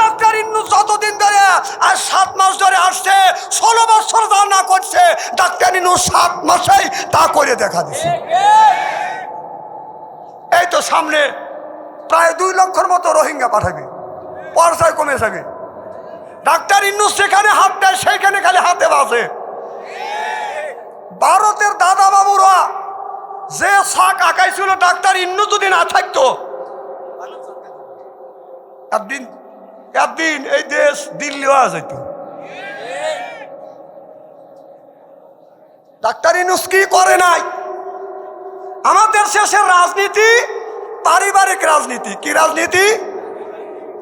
S1: ডাক্তার ইন্নুস যতদিন ধরে আর 7 মাস ধরে আসছে, 16 বছর যা না করছে ডাক্তার ইন্নুস 7 মাসেই তা করে দেখা দিচ্ছে। এই তো সামনে প্রায় 2 লক্ষের মতো রোহিঙ্গা পাঠাবে, পর্যায় কমে যাবে। ডাক্তার ইন্নুস যেখানে হাত দেয় সেইখানে খালি হাতে বাজে। ভারতের দাদা বাবুরা যে শাক আঁকাইছিল, ডাক্তার ইন্নুস যদি না থাকতো, একদিন এই দেশ দিল্লি হয়ে যেত। ডাক্তার ইন্নুস কি করে নাই? আমাদের শেষের রাজনীতি পারিবারিক রাজনীতি। কি রাজনীতি?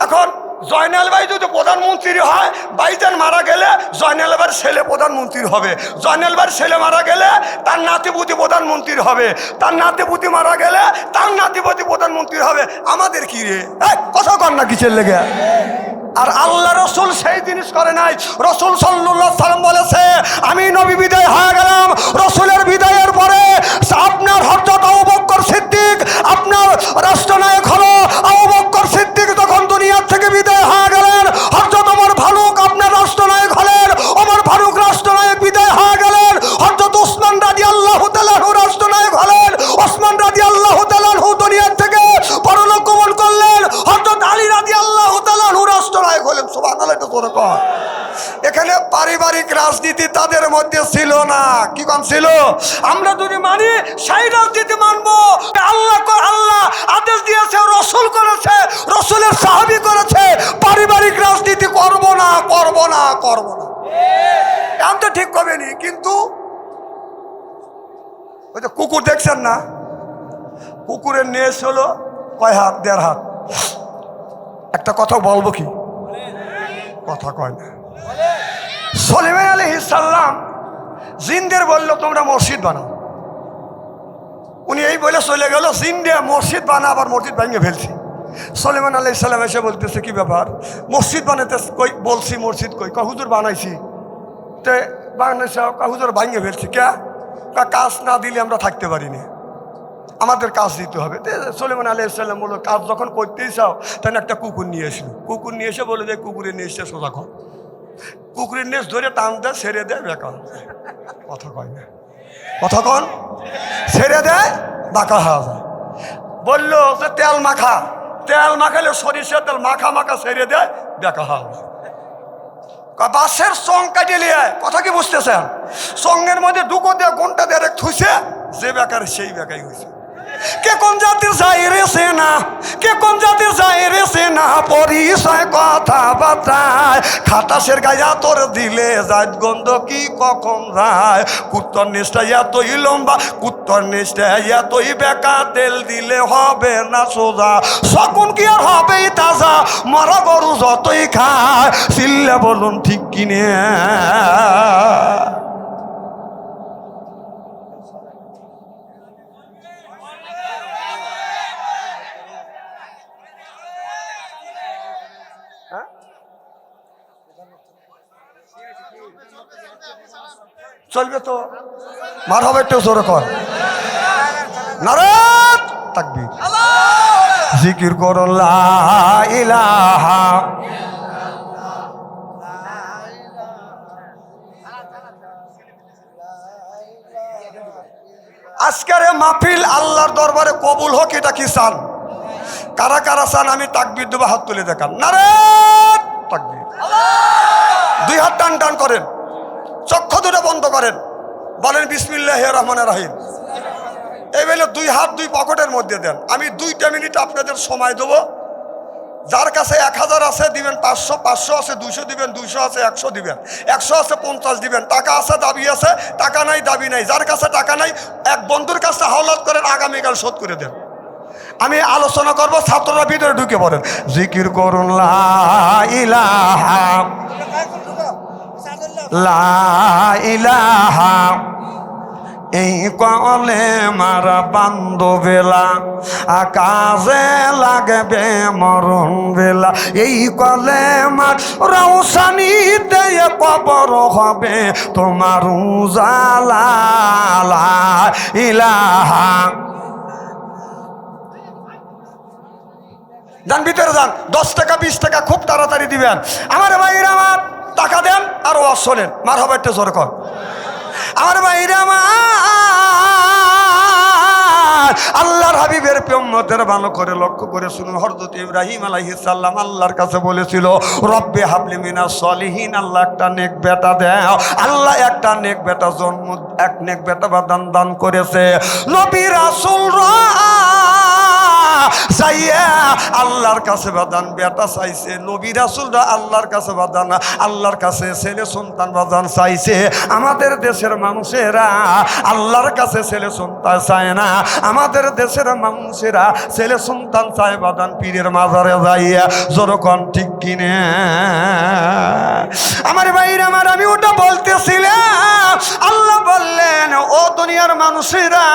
S1: এখন জয়নাল ভাই যদি প্রধানমন্ত্রী হয়, ভাইজান মারা গেলে জয়নাল ভাইয়ের ছেলে প্রধানমন্ত্রী হবে, জয়নাল ভাইয়ের ছেলে মারা গেলে তার নাতিপুতি প্রধানমন্ত্রী হবে, তার নাতিপুতি মারা গেলে তার নাতিপুতি প্রধানমন্ত্রী হবে। আমাদের কি রে, কথা কর না কিসের লেগে? আর আল্লাহ রসুল সেই জিনিস করে নাই। রসুল সাল্লাল্লাহু আলাইহি সাল্লাম বলেছে, আমি নবী বিদায় হয়ে গেলাম, রসুলের বিদায়ের পরে আপনার হযরত আবু বকর সিদ্দিক আপনার রাষ্ট্রনায়ক হলো। আবু বকর সিদ্দিক যখন দুনিয়া থেকে বিদায় হয়ে গেলেন, হযরত ওমর ফারুক আপনার রাষ্ট্রনায়ক হলেন। ওমর ফারুক রাষ্ট্রনায়ক বিদায় হয়ে গেলেন, হযরত ওসমান রাদিয়াল্লাহু তাআলা রাষ্ট্রনায়ক হলেন। ওসমান রাদিয়াল্লাহু তাআলা দুনিয়া থেকে পরলোক গমন করলেন, হযরত আলী রাদিয়াল্লাহু তাআলা রাষ্ট্রনায়ক হলেন। সুবহানাল্লাহ। এটা তোরা কর। এখানে পারিবারিক রাজনীতি তাদের মধ্যে ছিল না। কি কম ছিল? আমরা যদি মানি সেই রাজনীতি মানবো। আল্লাহ আদেশ দিয়েছে, রসুল করেছে, রসুলের সাহাবী করেছে, পারিবারিক রাজনীতি করব না, করব না, করব না। আমি তো ঠিক করবেনি, কিন্তু ওই যে কুকুর দেখছেন না, কুকুরের নেশ হলো কয় হাত? 1.5 হাত। একটা কথা বলবো কি? কথা কয় না। সুলাইমান আলাইহিস সালাম জিনদের বললো তোমরা মসজিদ বানাও। উনি এই বলে চলে গেল, জিন দিয়ে মসজিদ বানা, আবার মসজিদ ভেঙে ফেলছি। সুলাইমান আলাইহিস সালাম এসে বলতেছে, কি ব্যাপার? মসজিদ বানাতে কই? বলছি মসজিদ কই? হুজুর বানাইছি। তে বানাইছে, হুজুর ভাঙে ফেলছি। কে? কাজ না দিলে আমরা থাকতে পারিনি, আমাদের কাজ দিতে হবে। সুলাইমান আলাইহিস সালাম বলল, কাজ যখন করতেই চাও তখন একটা কুকুর নিয়ে এসলো। কুকুর নিয়ে এসে বলে যে কুকুরের নেশটা সোজা কর। কুকুরের নেশ ধরে টান দেয়, ছেড়ে দেয়, বেকার। কথা কয় না, কথা কন। ছেড়ে দেয়, বাঁকা হওয়া যায়। বললো যে তেল মাখা, তেল মাখালে সরিষার তেল মাখা মাখা, ছেড়ে দেয়, বেকা হওয়া যায়। বাসের চং কাটিয়ে লিয়ে, কথা কি বুঝতেছেন? চঙের মধ্যে ঢুকো দিয়ে ঘন্টা দিয়ে থুইছে, যে বেকার সেই বেকাই হয়েছে। কে কোন জাতির যাই রেছে না, কে কোন জাতির যাই রেছে না, পরিচয় কথা বার্তায় খাতাসের গায়ে তোর দিলে জাত গন্ধ কি কখন যায়। কুত্তর নিষ্ঠা এতই লম্বা, কুত্তর নিষ্ঠা এতই বেকা, তেল দিলে হবে না সোজা, শকুন কি আর হবেই তাজা, মরা গরু যতই খায়, চিল্লে বলুন ঠিক কিনে। চলবে তো? মার হবে একটু জোরে কর। নারে তাকবীর। জিকির করো লা ইলাহা। আজকের মাহফিল আল্লাহর দরবারে কবুল হোক, এটা কি চান? কারা কারা চান আমি তাকবীর দেবো? হাত তুলে দেখান। নারে তাকবীর। 2 হাত টান টান করেন, চক্ষু দুটো বন্ধ করেন, বলেন বিসমিল্লাহির রহমানির রহিম। এই বেলে 2 হাত 2 পকেটের মধ্যে দেন। আমি 2টা মিনিট আপনাদের সময় দেবো। যার কাছে 1000 আছে দিবেন 500, 500 আছে 200 দিবেন, 200 আছে 100 দিবেন, 100 আছে 50 দিবেন। টাকা আছে দাবি আছে, টাকা নাই দাবি নাই। যার কাছে টাকা নাই এক বন্ধুর কাছে হাওলাত করেন, আগামীকাল শোধ করে দেন। আমি আলোচনা করব, ছাত্ররা ভিতরে ঢুকে পড়েন। জিকির করুন লা ইলাহা লা ইলাহা, এই কলে মারা বান্ধবেলা আকাশে লাগবে মরণ বেলা। এই কলে মার রৌশানি দিয়ে কবর হবে তোমার উজালা লা ইলাহা। যান ভিতরে যান, 10 টাকা 20 টাকা খুব তাড়াতাড়ি দিবেন। আমার ভাইরা আমার টাকা দেন আর ওয়াজ শোনেন। মার হবে একটা জোর কর। আমার ভাইরা আমার আল্লাহর হাবিবের উম্মতের ভালো করে লক্ষ্য করে শুনুন। হযরত ইব্রাহিম আলাইহিস সালাম আল্লাহর কাছে বলেছিল, রব্বে হাবলি মিনাস সলিহিন, আল্লাহ একটা নেক বেটা দাও। আল্লাহ একটা নেক বেটা জন্ম, এক নেক বেটা দান করেছে। নবী রাসূলরা চাইয়া আল্লাহর কাছে বাদান বেটা চাইছে। নবী রাসূলরা আল্লাহর কাছে বাদান, আল্লাহর কাছে ছেলে সন্তান বাদান চাইছে। আমাদের দেশের মানুষেরা আল্লাহর কাছে ছেলে সন্তান চায় না। আমাদের দেশের মানুষেরা ছেলে সন্তান চায় বাদান পীরের মাজারে যাইয়া। যেরকম ঠিক কিনে আমার ভাইরা আমার, আমি ওটা বলতেছিলাম। আল্লাহ বললেন, ও দুনিয়ার মানুষেরা,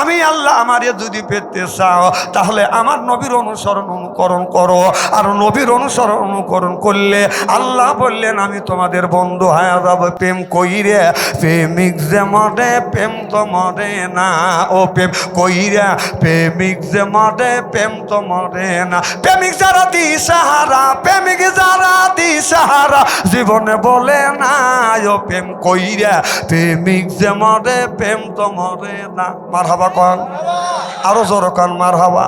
S1: আমি আল্লাহ আমারে যদি পেতে চাও তাহলে আমার নবীর অনুকরণ করো। আর নবীর অনুকরণ করলে আল্লাহ বললেন আমি তোমাদের বন্ধু হয়ে যাব। প্রেম কইরে প্রেমিক যে মরে প্রেম তো মরে না। ও প্রেম কইরা প্রেমিক যে মরে প্রেম তো মরে না। প্রেমিক যারা দিশাহারা, প্রেমিক যারা দিশাহারা জীবনে বলে না। ও প্রেম কইরা প্রেমিক যে মরে প্রেম তো মরে না। মারহাবা কন, আরো জোর কন মারহাবা।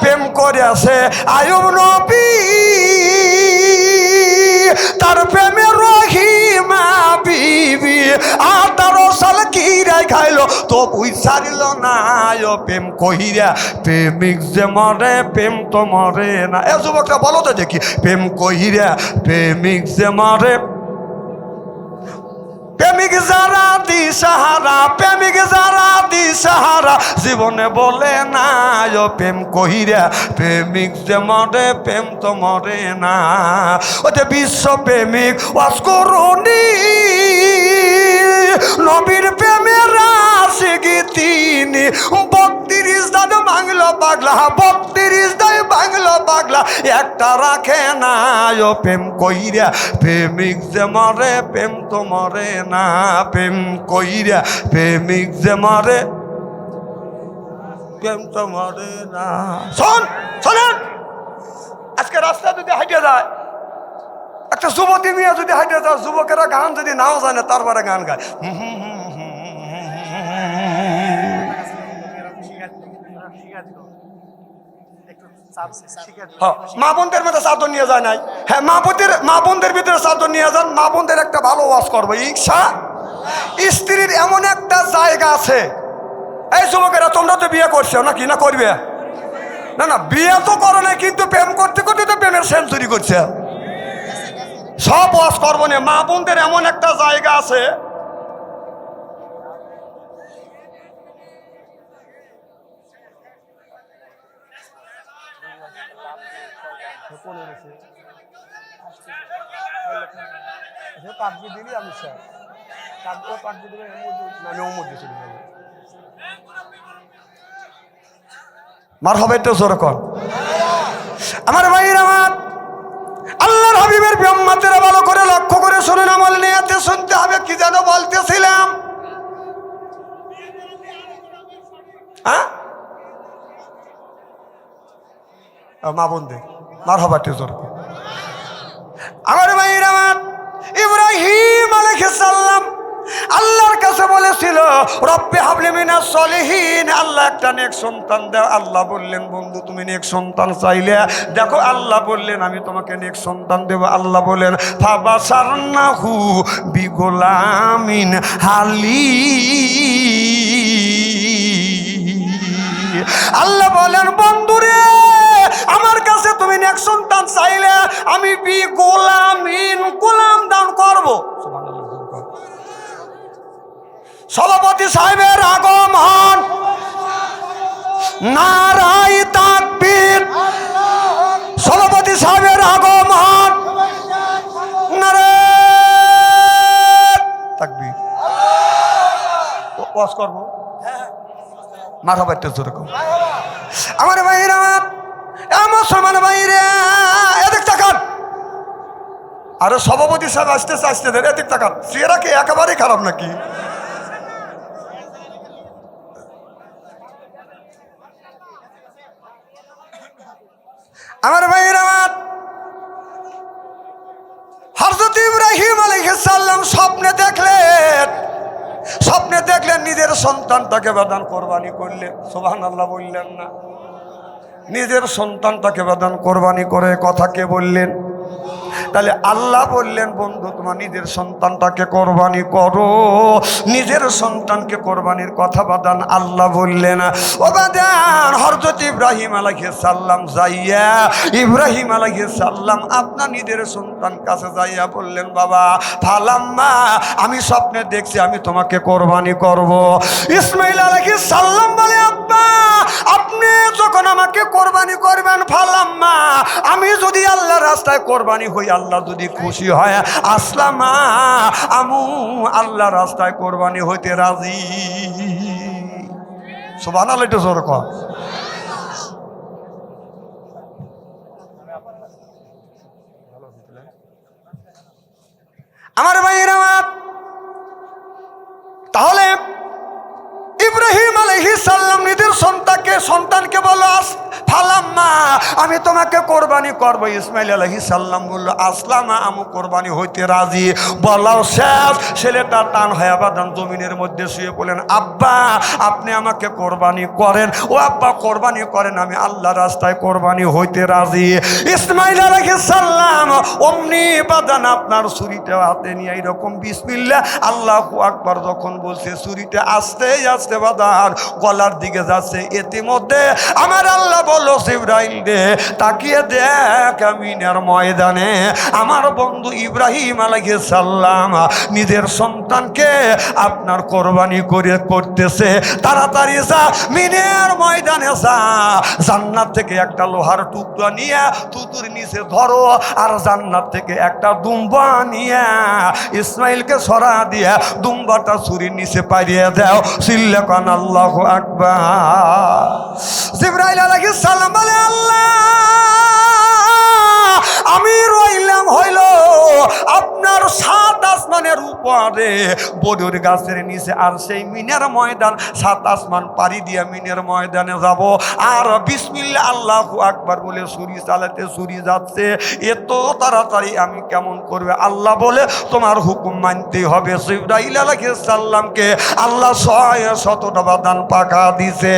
S1: প্রেম করে আছে আয়ুব নবী, তার প্রেমে রহিমা বিবি 18 সাল কিরাই খাইলো তো বুঝ সারিল না। প্রেম কইরা প্রেমিক যে মরে প্রেম তো মরে না। এ যুবকরা বলো তো দেখি, প্রেম কইরা প্রেমিক যে মরে, প্রেমিক যারা দিশাহারা, প্রেমিক যারা দিশাহারা জীবনে বলে না। প্রেম কইরা প্রেমিক যে মরে প্রেম তো মরে না। ওতে বিশ্ব প্রেমিক ওয়াজ করুনি, নবীর প্রেমের আশিকি তিনি। 32 দান বাংলা পাগলা, 32 দান বাংলা পাগলা একটা রাখে না। প্রেম কইরা প্রেমিক যে মরে প্রেম তো মরে না। প্রেম কইরা প্রেমিক যে মরে প্রেম তো মরে না। শোনেন, আজকে রাস্তা যদি হাইটে যায়, একটা যুবতী মেয়ে যদি হাইটে যায়, যুবকেরা গান যদি নাও জানে তারপরে গান গায়। মা বোনদের মধ্যে চাদর নিয়ে যায় নাই? হ্যাঁ, মা বোনদের ভিতরে চাদর নিয়ে যান। মা বোনদের একটা ভালো ওয়াজ করবো। ইচ্ছা স্ত্রীর এমন একটা জায়গা আছে। এই যুবকেরা, তোমরা তো বিয়ে করছো নাকি? না করবে না? না, বিয়ে তো করো না, কিন্তু প্রেম করতে করতে তো প্রেমের সেঞ্চুরি করছে। সব ওয়াজ করবো না। মা বোনদের এমন একটা জায়গা আছে, মার হবে তো জোর কর। আমার ভাইরা আমার, আল্লাহর হাবিবের উম্মতেরা ভালো করে লক্ষ্য করে শুনুন, আমল নিয়াতে শুনতে হবে। কি যেন বলতেছিলাম? হ্যাঁ, মা বোনদের মার হবে তো জোর কর। আমার ভাইরা আমার, ইব্রাহিম আলাইহিস সালাম আল্লাহর কাছে বলেছিল, রব্বে হাবলি মিনাস সলিহিন, আল্লাহ একটা নেক সন্তান দাও। আল্লাহ বললেন, বন্ধু তুমি নেক সন্তান চাইলে দেখো, আল্লাহ বললেন আমি তোমাকে নেক সন্তান দেব। আল্লাহ বললেন ফাবাশারনাহু বিগুলামিন হালিম। আল্লাহ বলেন বন্ধুরে আমার কাছে তুমি নেক সন্তান চাইলে আমি গোলাম দান করবো। সভাপতি সাহেবের আগমন, নারাই তাকবীর। সভাপতি সাহেবের আগমন, নারাই তাকবীর। ওয়াজ করবো, মারহাবা একটু জোরে করো। আমার ভাইরা, মুসলমান ভাইরা, এদিক তাকান। আরে সভাপতি সাহেব আসতে দেন, এদিক তাকান। চেহারা কি একেবারেই খারাপ নাকি? আমার ভাইরা, হযরত ইব্রাহিম আলাইহিস সালাম স্বপ্নে দেখলেন নিজের সন্তানটাকে বেদান কোরবানি করলেন। সুবহানাল্লাহ বললেন না? নিজের সন্তানটাকে বেদান কোরবানি করে কথা কে বললেন? তাহলে আল্লাহ বললেন বন্ধু তোমার নিজের সন্তানটাকে কোরবানি করো। নিজের সন্তানকে কোরবানির কথা বাদান আল্লাহ বললেন। ও বাদান হযরত ইব্রাহিম আলাইহিস সালাম ইব্রাহিম আলাইহিস সালাম আপনার নিজের সন্তান কাছে যাইয়া বললেন বাবা ফালাম্মা আমি স্বপ্নে দেখছি আমি তোমাকে কোরবানি করব। ইসমাইল আলাইহিস সালাম বলে আব্বা আপনি যখন আমাকে কোরবানি করবেন ফালাম্মা আমি যদি আল্লাহর রাস্তায় কোরবানি হই আল্লাহ যদি খুশি হয় আসলামা আমু আল্লাহ রাস্তায় কোরবানি হইতে রাজি। সুবহানাল্লাহ একটু জোরে কর। আমার ভাইরা তাহলে ইব্রাহিম আলাইহিস সালাম নিজের সন্তানকে বলল ফালাম্মা আমি তোমাকে কোরবানি করবো। ইসমাইল আলাইহিস সালাম বললো আসলামা আমু কোরবানি হইতে রাজি। বলাও শেষ, ছেলেটা টান হয়ে বাদান জমিনের মধ্যে শুয়ে বলেন আব্বা আপনি আমাকে কোরবানি করেন। ও আব্বা কোরবানি করেন, আমি আল্লাহ রাস্তায় কোরবানি হইতে রাজি। ইসমাইল আলাইহিস সালাম অমনি বাদান আপনার ছুরিটা হাতে নিয়ে এইরকম বিসমিল্লাহ আল্লাহু আকবার যখন বলছে ছুরিটা আস্তে আস্তে বাদান গলার দিকে যাচ্ছে। ইতিমধ্যে আমার আল্লাহ বললো জিবরাইল রে তাকিয়ে দেখ মিনার ময়দানে আমার বন্ধু ইব্রাহিম আলাইহিস সালাম নিজের সন্তানকে আপনার কোরবানি করতেছে। তাড়াতাড়ি যা মিনার ময়দানে যা, জান্নাত থেকে একটা লোহার টুকরা নিয়ে তুতুর নিচে ধরো আর জান্নাত থেকে একটা দুম্বা নিয়ে ইসমাইলকে সরা দিয়ে দুম্বাটা ছুরির নিচে পাইয়ে দাও। চিল্লা কান আল্লাহু আকবার। জিবরাইল আলাইহিস সালাম বলে আল্লাহ আমি রইলাম হইল আপনার 7 আসমানের উপরে বদর গাছের নিচে, আর সেই মিনার ময়দান 7 আসমান পাড়ি দিয়ে মিনার ময়দানে যাব। আর বিসমিল্লাহ আল্লাহু আকবার বলে ছুরি চালাতে ছুরি যাচ্ছে। এত তাড়াতাড়ি আমি কেমন করবে? আল্লাহ বলে তোমার হুকুম মানতে হবে। জিবরাইল আলাইহিস সালামকে আল্লাহ 600টা বাদান পাখা দিছে।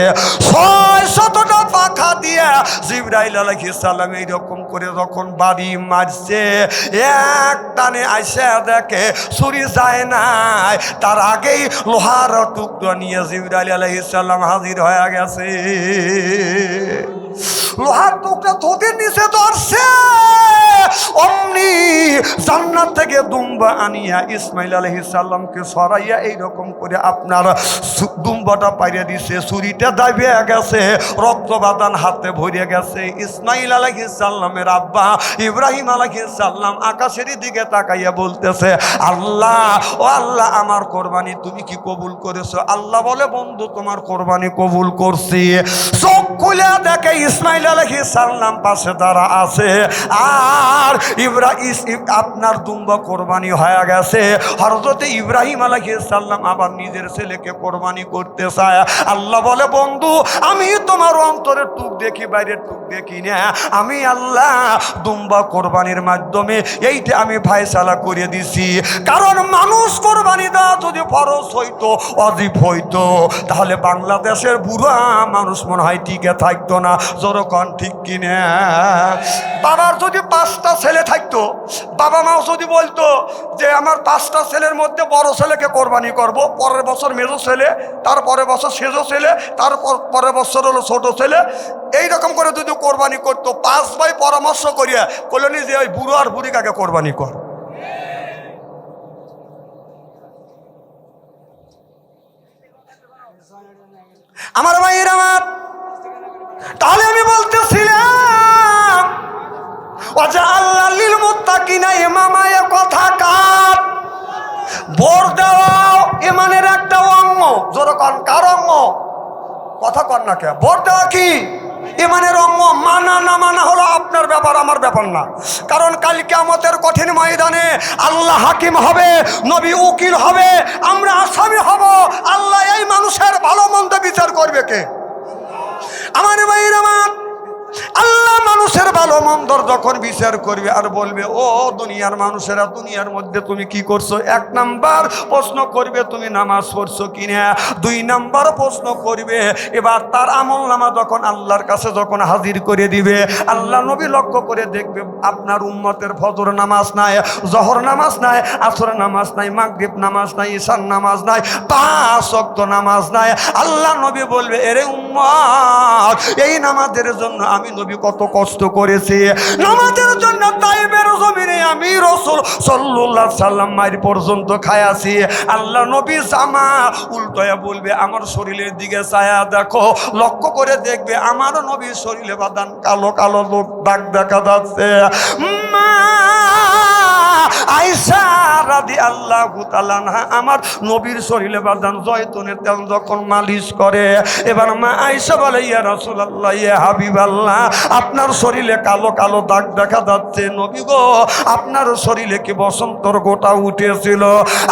S1: 600টা পাখা দিয়ে জিবরাইল আলাইহিস সালাম এইরকম করে যখন বাড়ি মারছে এক টানে আইসা দেখে ছুরি যায় নাই, তার আগেই লোহার টুকরা নিয়ে জিবরাইল আলাইহিস সালাম হাজির হয়ে গেছে। লোহার টুকরা থোতের নিচে ধরছে, অমনি জান্নাত থেকে দুম্বা আনিয়া ইসমাইল আলাইহিস সালামকে সরাইয়া এইরকম করে আপনার দুম্বাটা পাইয়া দিছে। ছুরিটা দাবিয়ে গেছে, রক্তবাদান হাতে ভরে গেছে। ইসমাইল আলাইহিস সালামের আব্বা ইব্রাহিম আলাইহিস সালাম আকাশের দিকে তাকাইয়া বলতেছে আল্লাহ ও আল্লাহ আমার কোরবানি তুমি কি কবুল করেছো? আল্লাহ বলে বন্ধু তোমার কোরবানি কবুল করছি। চোখ খুলে দেখে ইসমাইল আলাইহিস সালাম পাশে দাঁড়া আছে আর আপনার দুম্বা কোরবানি হয়ে গেছে। হযরত ইব্রাহিম আলাইহিস সালাম আবার নিজের ছেলেকে কোরবানি করতে চায়। আল্লাহ বলে বন্ধু আমি তোমার অন্তরের টুক দেখি বাইরের টুক দেখি না, আমি আল্লাহ দুম্বা কোরবানির মাধ্যমে এইটা আমি ফায়সালা করে দিছি। কারণ মানুষ কোরবানি দেওয়া যদি ফরজ হইতো ওয়াজিব হইতো তাহলে বাংলাদেশের বুড়া মানুষ মনে হয় টিকে থাকতো না। জোরকন ঠিক কিনা? বাবার যদি 5টা ছেলে থাকতো, বাবা মাও যদি বলতো যে আমার 5টা ছেলের মধ্যে বড় ছেলেকে কোরবানি করব, পরের বছর মেজো ছেলে, তারপরের বছর সেজো ছেলে, পরের বছর হলো ছোট ছেলে, এইরকম করে যদি কোরবানি করতো, 5 ভাই পরামর্শ করিয়া কইলেন যে ওই বুড়ো আর বুড়ি কাকে কোরবানি কর। আমার ভাইয়ের আমার, তাহলে আমি বলতেছিলাম ওয়াজআলনা লিল মুত্তাকিনা ইমামা, এ কথা কার? ভোট দেওয়াও ইমানের একটা অঙ্গ। জোরে কন, কার অঙ্গ? কথা কন না কে? ভোট দেওয়া কি ইমানের অঙ্গ। মানা না মানা হলো আপনার ব্যাপার, আমার ব্যাপার না। কারণ কাল কিয়ামতের কঠিন ময়দানে আল্লাহ হাকিম হবে, নবী উকিল হবে, আমরা আসামি হব। আল্লাহ এই মানুষের ভালো মন্দ বিচার করবে কে? আমার ভাইয়ের আমার, আল্লাহ মানুষের ভালো মন্দর যখন বিচার করবে আর বলবে ও দুনিয়ার মানুষেরা, দুনিয়ার মধ্যে তুমি কি করছো? 1 নাম্বার প্রশ্ন করবে তুমি নামাজ পড়ছো কিনা, 2 নাম্বার প্রশ্ন করবে। এবার তার আমল নামা যখন আল্লাহর কাছে যখন হাজির করে দিবে, আল্লাহ নবী লক্ষ্য করে দেখবে আপনার উম্মতের ফজর নামাজ নাই, জহর নামাজ নাই, আসর নামাজ নাই, মাগরিব নামাজ নাই, ঈশার নামাজ নাই, 5 ওয়াক্ত নামাজ নাই। আল্লাহ নবী বলবে এরে উম্মত, এই নামাজের জন্য আমি নবী কত কষ্ট করেছি, নামাজের জন্য তাইবের জমিনে আমি রাসূল সাল্লাল্লাহু আলাইহি সাল্লাম মাইর পর্যন্ত খায়াছি। আল্লাহ নবী জামা উল্টায়া বলবে আমার শরীরের দিকে ছায়া দেখো, লক্ষ্য করে দেখবে আমার নবীর শরীরে বাদান কালো কালো দাগ দেখা যাচ্ছে। আয়েশা রাদিয়াল্লাহু তাআলা আনহা আমার নবীর শরীরে বাদান জয়তুনের তেল যখন মালিশ করে, এবার মা আয়েশা বলে ইয়া রাসূলুল্লাহ, ইয়া হাবিবাল্লাহ, আপনার শরীরে কালো কালো দাগ দেখা যাচ্ছে, নবী গো আপনার শরীরে কি বসন্তর গোটা উঠেছিল?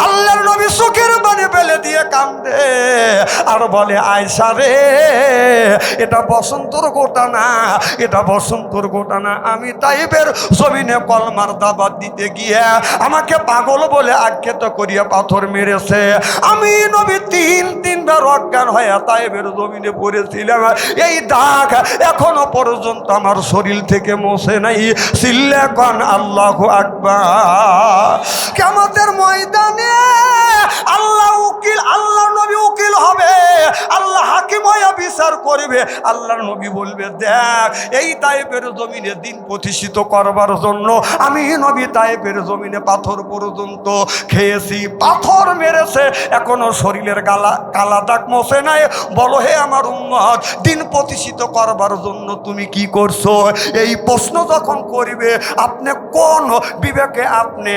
S1: আল্লাহর নবী চোখের পানি ফেলে দিয়ে কান্দে আর বলে আয়েশা রে, এটা বসন্তর গোটা না, এটা বসন্তর গোটা না। আমি তাইবের জমিনে কলমার দাওয়াত দিতে গিয়ে আমাকে পাগল বলে আখ্যাত করিয়া পাথর মেরেছে। আমি নবী 3বার অজ্ঞান হয়ে তাইবের জমিনে পড়েছিলাম। এই দাগ এখনো পর্যন্ত আমার শরীর থেকে মোছে নাই। চিল্লা কোন আল্লাহু আকবার। কিয়ামতের ময়দানে আল্লাহ উকিল, আল্লাহ নবী উকিল হবে, আল্লাহ হাকিম হয়ে বিচার করবে। আল্লাহর নবী বলবে দেখ, এই তাইফের জমিনে দিন প্রতিষ্ঠিত করবার জন্য আমি নবী তাইফের জমিনে পাথর পর্যন্ত খেয়েছি, পাথর মেরেছে, এখনো শরীরের কালা দাগ মোছে নাই। বলো হে আমার উম্মত, দিন প্রতিষ্ঠিত করবার জন্য তুমি কি করছো? এই প্রশ্ন যখন করিবে, আপনি কোন বিবেকে আপনি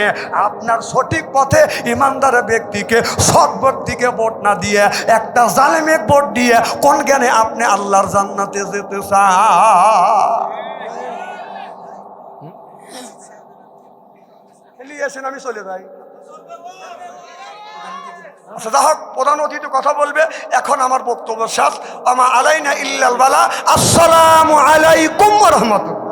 S1: আপনার সঠিক পথে ইমানদার ব্যক্তিকে সৎ ব্যক্তিকে ভোট না দিয়ে একটা জালেমে ভোট দিয়ে কোন জ্ঞানে আপনি আল্লাহর জান্নাতে যেতে চান? আমি চলে যাই। আচ্ছা যা হোক, প্রধান অতিথি কথা বলবে, এখন আমার বক্তব্য শেষ। আমা আলাইনা ইল্লাল বালা। আসসালামু আলাইকুম ওয়া রাহমাতুল্লাহ।